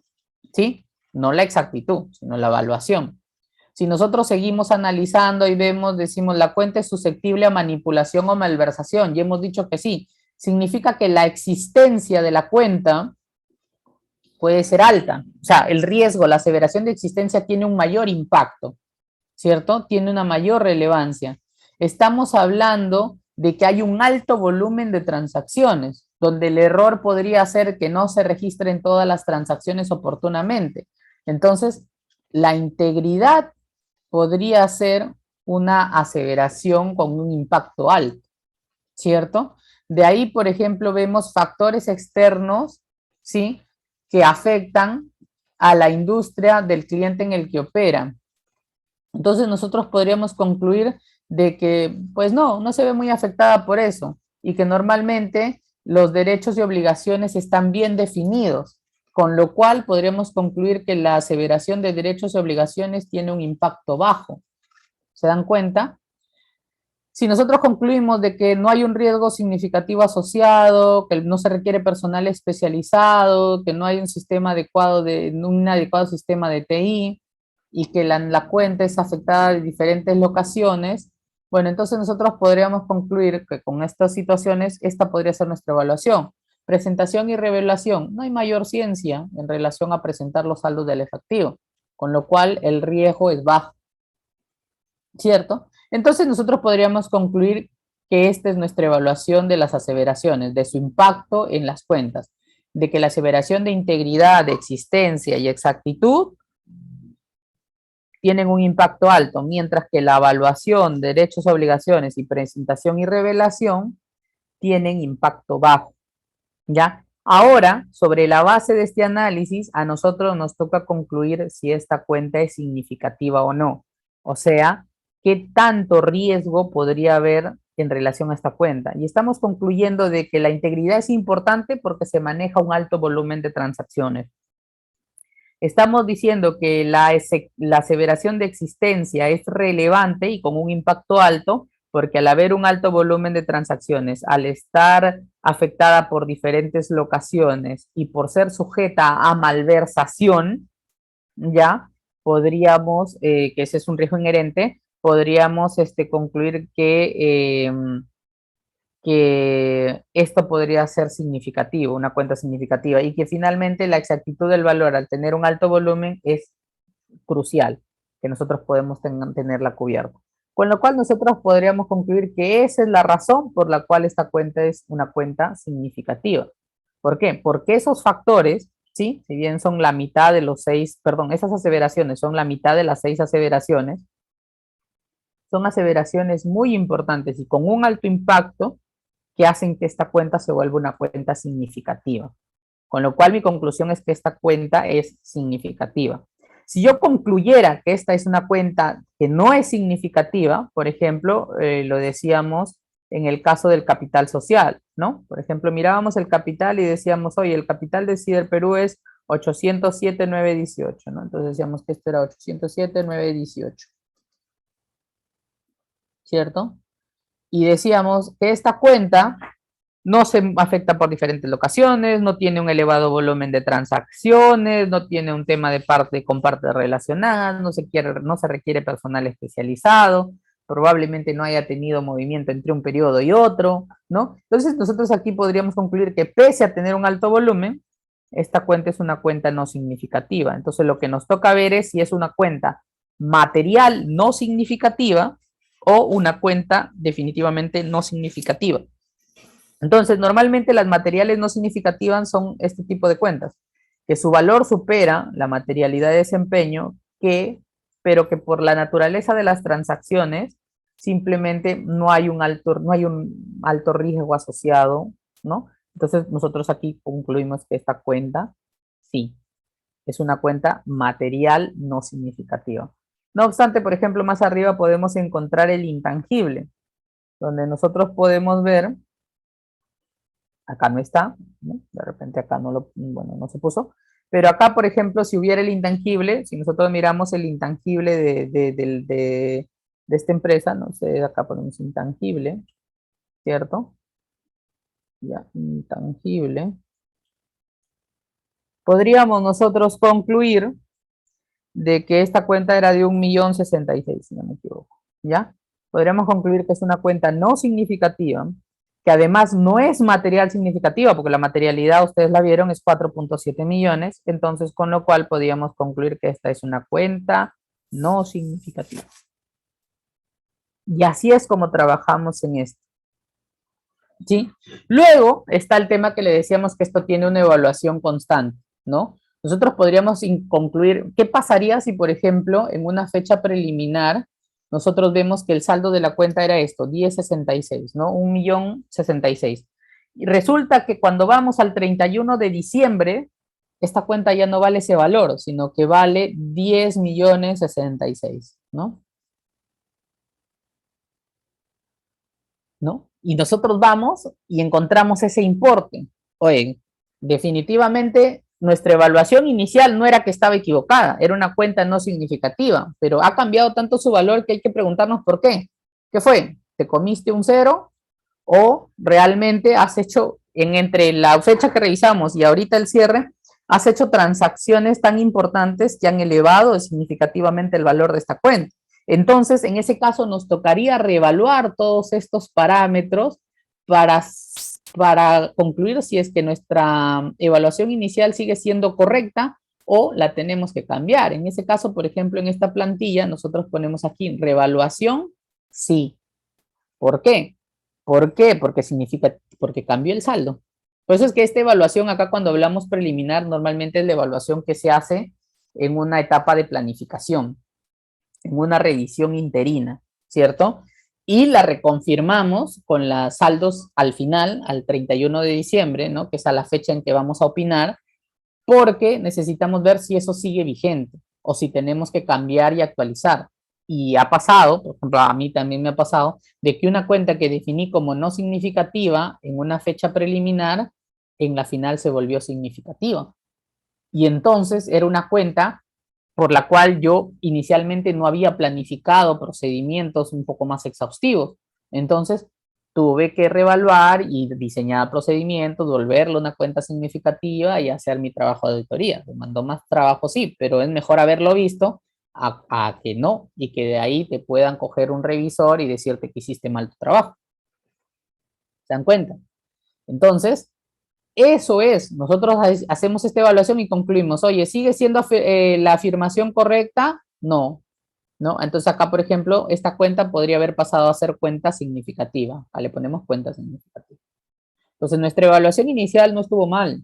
¿sí? No la exactitud, sino la evaluación. Si nosotros seguimos analizando y vemos, decimos, la cuenta es susceptible a manipulación o malversación, y hemos dicho que sí, significa que la existencia de la cuenta puede ser alta. O sea, el riesgo, la aseveración de existencia tiene un mayor impacto, ¿cierto? Tiene una mayor relevancia. Estamos hablando de que hay un alto volumen de transacciones, donde el error podría ser que no se registren todas las transacciones oportunamente. Entonces, la integridad podría ser una aseveración con un impacto alto, ¿cierto? De ahí, por ejemplo, vemos factores externos, ¿sí?, que afectan a la industria del cliente en el que operan. Entonces nosotros podríamos concluir de que, pues no se ve muy afectada por eso y que normalmente los derechos y obligaciones están bien definidos, con lo cual podríamos concluir que la aseveración de derechos y obligaciones tiene un impacto bajo. ¿Se dan cuenta? Si nosotros concluimos de que no hay un riesgo significativo asociado, que no se requiere personal especializado, que no hay un sistema adecuado un adecuado sistema de TI y que la cuenta es afectada de diferentes locaciones, bueno, entonces nosotros podríamos concluir que con estas situaciones, esta podría ser nuestra evaluación. Presentación y revelación. No hay mayor ciencia en relación a presentar los saldos del efectivo, con lo cual el riesgo es bajo, ¿cierto? Entonces nosotros podríamos concluir que esta es nuestra evaluación de las aseveraciones, de su impacto en las cuentas, de que la aseveración de integridad, de existencia y exactitud tienen un impacto alto, mientras que la evaluación de derechos, obligaciones y presentación y revelación tienen impacto bajo, ¿ya? Ahora, sobre la base de este análisis, a nosotros nos toca concluir si esta cuenta es significativa o no. O sea, ¿qué tanto riesgo podría haber en relación a esta cuenta? Y estamos concluyendo de que la integridad es importante porque se maneja un alto volumen de transacciones. Estamos diciendo que la aseveración de existencia es relevante y con un impacto alto porque al haber un alto volumen de transacciones, al estar afectada por diferentes locaciones y por ser sujeta a malversación, ya podríamos, que ese es un riesgo inherente, podríamos concluir que esto podría ser significativo, una cuenta significativa, y que finalmente la exactitud del valor al tener un alto volumen es crucial, que nosotros podemos tenerla cubierta. Con lo cual nosotros podríamos concluir que esa es la razón por la cual esta cuenta es una cuenta significativa. ¿Por qué? Porque esos factores, ¿sí? Si bien son la mitad de los 6, perdón, esas aseveraciones son la mitad de las 6 aseveraciones, son aseveraciones muy importantes y con un alto impacto que hacen que esta cuenta se vuelva una cuenta significativa. Con lo cual mi conclusión es que esta cuenta es significativa. Si yo concluyera que esta es una cuenta que no es significativa, por ejemplo, lo decíamos en el caso del capital social, ¿no? Por ejemplo, mirábamos el capital y decíamos, oye, el capital de Cider Perú es 807,918, ¿no? Entonces decíamos que esto era 807,918, ¿cierto? Y decíamos que esta cuenta no se afecta por diferentes locaciones, no tiene un elevado volumen de transacciones, no tiene un tema de parte con partes relacionadas, no se requiere personal especializado, probablemente no haya tenido movimiento entre un periodo y otro, ¿no? Entonces nosotros aquí podríamos concluir que pese a tener un alto volumen, esta cuenta es una cuenta no significativa. Entonces lo que nos toca ver es si es una cuenta material no significativa o una cuenta definitivamente no significativa. Entonces, normalmente las materiales no significativas son este tipo de cuentas, que su valor supera la materialidad de desempeño, pero que por la naturaleza de las transacciones simplemente no hay un alto riesgo asociado, ¿no? Entonces, nosotros aquí concluimos que esta cuenta, sí, es una cuenta material no significativa. No obstante, por ejemplo, más arriba podemos encontrar el intangible, donde nosotros podemos ver, acá no está, ¿no? De repente acá no se puso, pero acá, por ejemplo, si hubiera el intangible, si nosotros miramos el intangible de esta empresa, no sé, acá ponemos intangible, ¿cierto? Ya, intangible. Podríamos nosotros concluir de que esta cuenta era de 1.066.000, si no me equivoco, ¿ya? Podríamos concluir que es una cuenta no significativa, que además no es material significativa, porque la materialidad, ustedes la vieron, es 4.7 millones, entonces con lo cual podríamos concluir que esta es una cuenta no significativa. Y así es como trabajamos en esto, ¿sí? Luego está el tema que le decíamos que esto tiene una evaluación constante, ¿no? Nosotros podríamos concluir, ¿qué pasaría si, por ejemplo, en una fecha preliminar, nosotros vemos que el saldo de la cuenta era esto, 1066, ¿no? 1.066. Y resulta que cuando vamos al 31 de diciembre, esta cuenta ya no vale ese valor, sino que vale 10.066, ¿no? ¿No? Y nosotros vamos y encontramos ese importe. Oye, definitivamente nuestra evaluación inicial no era que estaba equivocada, era una cuenta no significativa, pero ha cambiado tanto su valor que hay que preguntarnos por qué. ¿Qué fue? ¿Te comiste un cero? ¿O realmente has hecho, entre la fecha que revisamos y ahorita el cierre, has hecho transacciones tan importantes que han elevado significativamente el valor de esta cuenta? Entonces, en ese caso, nos tocaría reevaluar todos estos parámetros para concluir si es que nuestra evaluación inicial sigue siendo correcta o la tenemos que cambiar. En ese caso, por ejemplo, en esta plantilla, nosotros ponemos aquí reevaluación, sí. ¿Por qué? ¿Por qué? Porque cambió el saldo. Por eso es que esta evaluación acá cuando hablamos preliminar, normalmente es la evaluación que se hace en una etapa de planificación, en una revisión interina, ¿cierto? Y la reconfirmamos con los saldos al final, al 31 de diciembre, ¿no? Que es a la fecha en que vamos a opinar, porque necesitamos ver si eso sigue vigente o si tenemos que cambiar y actualizar. Y ha pasado, por ejemplo, a mí también me ha pasado, de que una cuenta que definí como no significativa en una fecha preliminar, en la final se volvió significativa. Y entonces era una cuenta por la cual yo inicialmente no había planificado procedimientos un poco más exhaustivos. Entonces, tuve que reevaluar y diseñar procedimientos, volverlo una cuenta significativa y hacer mi trabajo de auditoría. Me mandó más trabajo, sí, pero es mejor haberlo visto a que no, y que de ahí te puedan coger un revisor y decirte que hiciste mal tu trabajo. ¿Se dan cuenta? Entonces, eso es, nosotros hacemos esta evaluación y concluimos, oye, ¿sigue siendo la afirmación correcta? No, ¿no? Entonces acá, por ejemplo, esta cuenta podría haber pasado a ser cuenta significativa. Le ponemos cuenta significativa. Entonces nuestra evaluación inicial no estuvo mal,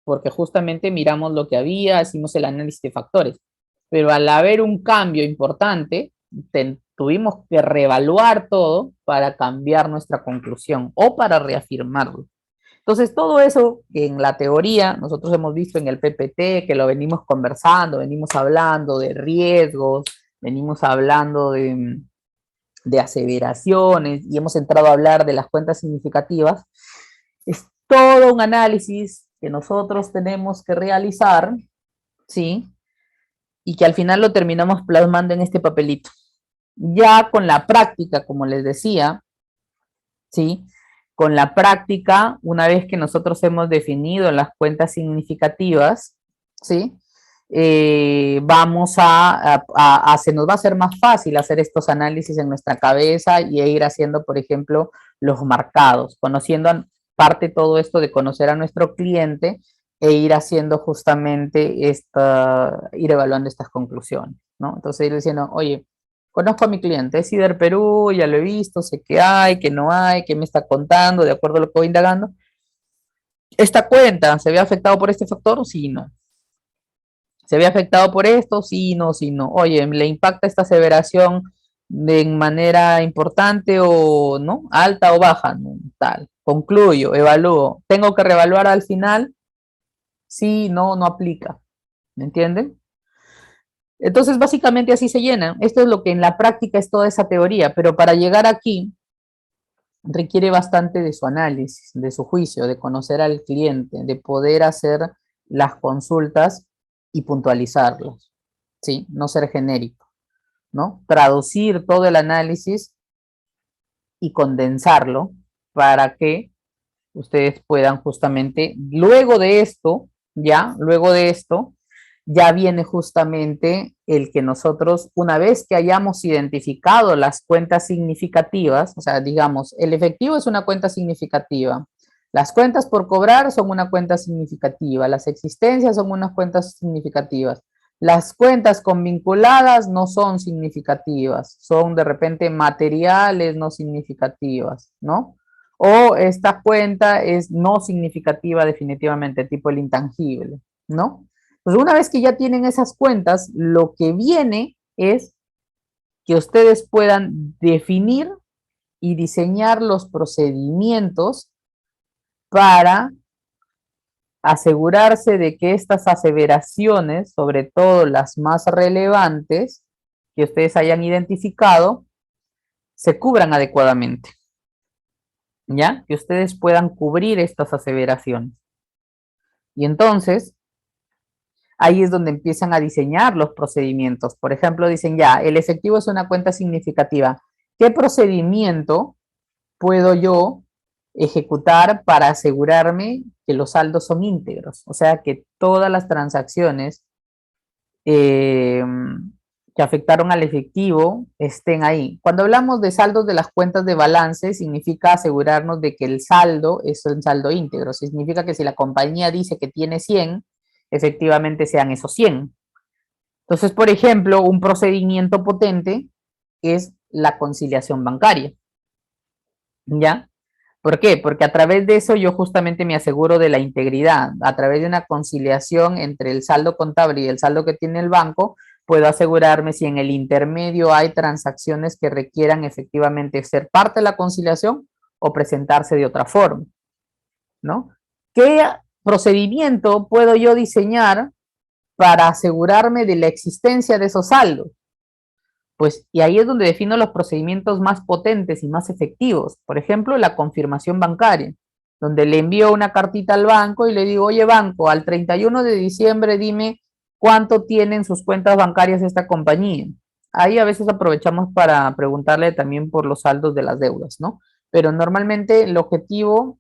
porque justamente miramos lo que había, hicimos el análisis de factores. Pero al haber un cambio importante, tuvimos que reevaluar todo para cambiar nuestra conclusión o para reafirmarlo. Entonces, todo eso que en la teoría nosotros hemos visto en el PPT, que lo venimos conversando, venimos hablando de riesgos, venimos hablando de aseveraciones y hemos entrado a hablar de las cuentas significativas, es todo un análisis que nosotros tenemos que realizar, ¿sí? Y que al final lo terminamos plasmando en este papelito. Ya con la práctica, como les decía, ¿sí? Con la práctica, una vez que nosotros hemos definido las cuentas significativas, ¿sí? Se nos va a hacer más fácil hacer estos análisis en nuestra cabeza y ir haciendo, por ejemplo, los marcados, conociendo parte de todo esto de conocer a nuestro cliente e ir haciendo justamente ir evaluando estas conclusiones, ¿no? Entonces ir diciendo, oye, conozco a mi cliente, es Cider Perú, ya lo he visto, sé qué hay, qué no hay, qué me está contando, de acuerdo a lo que voy indagando. ¿Esta cuenta se ve afectado por este factor? Sí, no. ¿Se ve afectado por esto? Sí, no, sí, no. Oye, ¿le impacta esta aseveración de manera importante o no? ¿Alta o baja? No, tal. Concluyo, evalúo. ¿Tengo que reevaluar al final? Sí, no, no aplica. ¿Me entienden? Entonces, básicamente así se llena. Esto es lo que en la práctica es toda esa teoría, pero para llegar aquí requiere bastante de su análisis, de su juicio, de conocer al cliente, de poder hacer las consultas y puntualizarlas, ¿sí? No ser genérico, ¿no? Traducir todo el análisis y condensarlo para que ustedes puedan justamente, luego de esto, ya viene justamente el que nosotros, una vez que hayamos identificado las cuentas significativas, o sea, digamos, el efectivo es una cuenta significativa, las cuentas por cobrar son una cuenta significativa, las existencias son unas cuentas significativas, las cuentas convinculadas no son significativas, son de repente materiales no significativas, ¿no? O esta cuenta es no significativa definitivamente, tipo el intangible, ¿no? Pues una vez que ya tienen esas cuentas, lo que viene es que ustedes puedan definir y diseñar los procedimientos para asegurarse de que estas aseveraciones, sobre todo las más relevantes que ustedes hayan identificado, se cubran adecuadamente. ¿Ya? Que ustedes puedan cubrir estas aseveraciones. Y entonces, ahí es donde empiezan a diseñar los procedimientos. Por ejemplo, dicen ya, el efectivo es una cuenta significativa. ¿Qué procedimiento puedo yo ejecutar para asegurarme que los saldos son íntegros? O sea, que todas las transacciones que afectaron al efectivo estén ahí. Cuando hablamos de saldos de las cuentas de balance, significa asegurarnos de que el saldo es un saldo íntegro. Significa que si la compañía dice que tiene 100, efectivamente sean esos 100. Entonces, por ejemplo, un procedimiento potente es la conciliación bancaria. ¿Ya? ¿Por qué? Porque a través de eso yo justamente me aseguro de la integridad. A través de una conciliación entre el saldo contable y el saldo que tiene el banco, puedo asegurarme si en el intermedio hay transacciones que requieran efectivamente ser parte de la conciliación o presentarse de otra forma, ¿no? ¿Qué procedimiento puedo yo diseñar para asegurarme de la existencia de esos saldos? Pues, y ahí es donde defino los procedimientos más potentes y más efectivos. Por ejemplo, la confirmación bancaria, donde le envío una cartita al banco y le digo, oye banco, al 31 de diciembre dime cuánto tienen sus cuentas bancarias esta compañía. Ahí a veces aprovechamos para preguntarle también por los saldos de las deudas, ¿no? pero normalmente el objetivo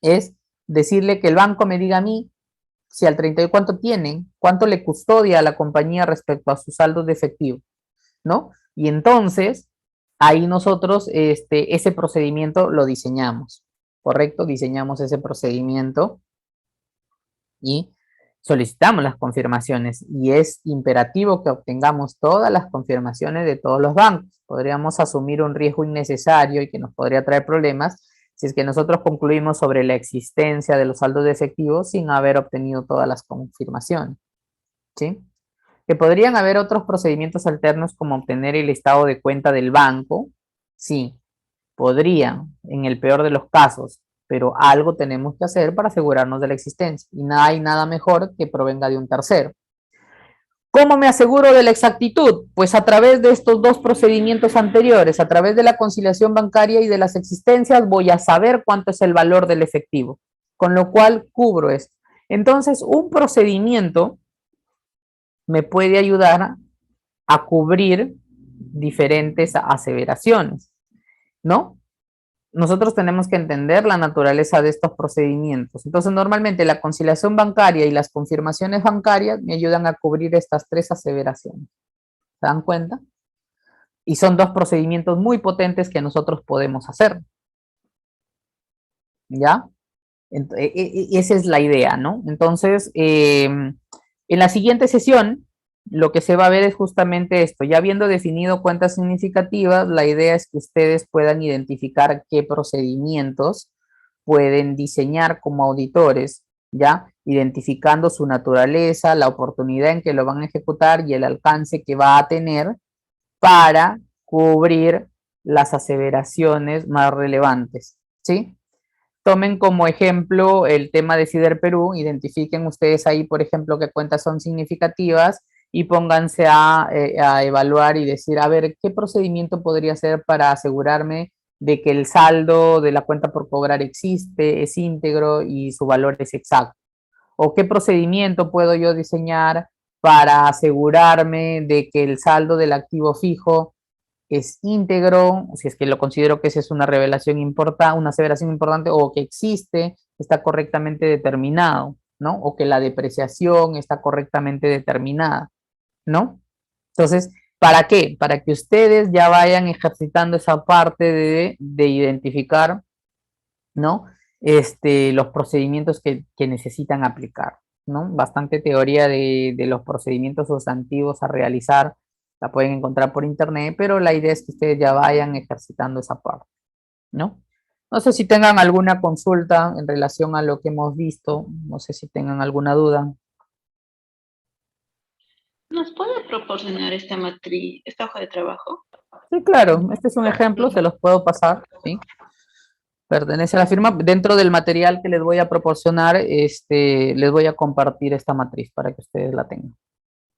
es decirle que el banco me diga a mí si al 31 cuánto tienen, cuánto le custodia a la compañía respecto a sus saldos de efectivo, ¿no? Y entonces, ahí nosotros ese procedimiento lo diseñamos, ¿correcto? Diseñamos ese procedimiento y solicitamos las confirmaciones y es imperativo que obtengamos todas las confirmaciones de todos los bancos. Podríamos asumir un riesgo innecesario y que nos podría traer problemas si es que nosotros concluimos sobre la existencia de los saldos de efectivo sin haber obtenido todas las confirmaciones, ¿sí? Que podrían haber otros procedimientos alternos como obtener el estado de cuenta del banco, sí, podrían, en el peor de los casos, pero algo tenemos que hacer para asegurarnos de la existencia y no hay nada mejor que provenga de un tercero. ¿Cómo me aseguro de la exactitud? Pues a través de estos dos procedimientos anteriores, a través de la conciliación bancaria y de las existencias, voy a saber cuánto es el valor del efectivo, con lo cual cubro esto. Entonces, un procedimiento me puede ayudar a cubrir diferentes aseveraciones, ¿no? Nosotros tenemos que entender la naturaleza de estos procedimientos. Entonces, normalmente la conciliación bancaria y las confirmaciones bancarias me ayudan a cubrir estas tres aseveraciones. ¿Se dan cuenta? Y son dos procedimientos muy potentes que nosotros podemos hacer. ¿Ya? Esa es la idea, ¿no? Entonces, en la siguiente sesión, lo que se va a ver es justamente esto. Ya habiendo definido cuentas significativas, la idea es que ustedes puedan identificar qué procedimientos pueden diseñar como auditores, ¿ya? Identificando su naturaleza, la oportunidad en que lo van a ejecutar y el alcance que va a tener para cubrir las aseveraciones más relevantes, ¿sí? Tomen como ejemplo el tema de Cider Perú, identifiquen ustedes ahí, por ejemplo, qué cuentas son significativas y pónganse a evaluar y decir, a ver, ¿qué procedimiento podría hacer para asegurarme de que el saldo de la cuenta por cobrar existe, es íntegro y su valor es exacto? ¿O qué procedimiento puedo yo diseñar para asegurarme de que el saldo del activo fijo es íntegro, si es que lo considero que esa es una revelación importante, una aseveración importante, o que existe, está correctamente determinado, ¿no? O que la depreciación está correctamente determinada, ¿no? Entonces, ¿para qué? Para que ustedes ya vayan ejercitando esa parte de identificar, ¿no? Los procedimientos que necesitan aplicar, ¿no? Bastante teoría de los procedimientos sustantivos a realizar la pueden encontrar por internet, pero la idea es que ustedes ya vayan ejercitando esa parte, ¿no? No sé si tengan alguna consulta en relación a lo que hemos visto, no sé si tengan alguna duda. ¿Nos puede proporcionar esta matriz, esta hoja de trabajo? Sí, claro, este es un ejemplo, se los puedo pasar, ¿sí? Pertenece a la firma. Dentro del material que les voy a proporcionar, les voy a compartir esta matriz para que ustedes la tengan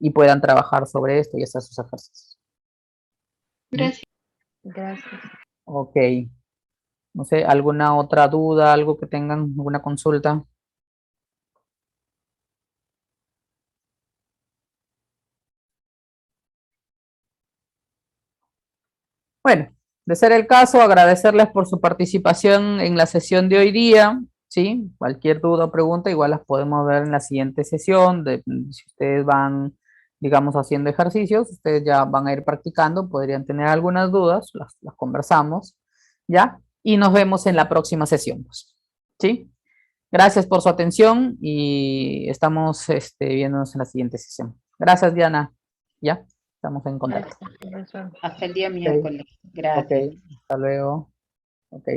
y puedan trabajar sobre esto y hacer sus ejercicios. Gracias. Gracias. Ok. No sé, ¿alguna otra duda, algo que tengan, alguna consulta? Bueno, de ser el caso, agradecerles por su participación en la sesión de hoy día, ¿sí? Cualquier duda o pregunta, igual las podemos ver en la siguiente sesión, si ustedes van, digamos, haciendo ejercicios, ustedes ya van a ir practicando, podrían tener algunas dudas, las conversamos, ¿ya? Y nos vemos en la próxima sesión, pues, ¿sí? Gracias por su atención y estamos viéndonos en la siguiente sesión. Gracias, Diana. ¿Ya? Estamos en contacto. Hasta el día miércoles. Gracias. Ok, hasta luego. Ok.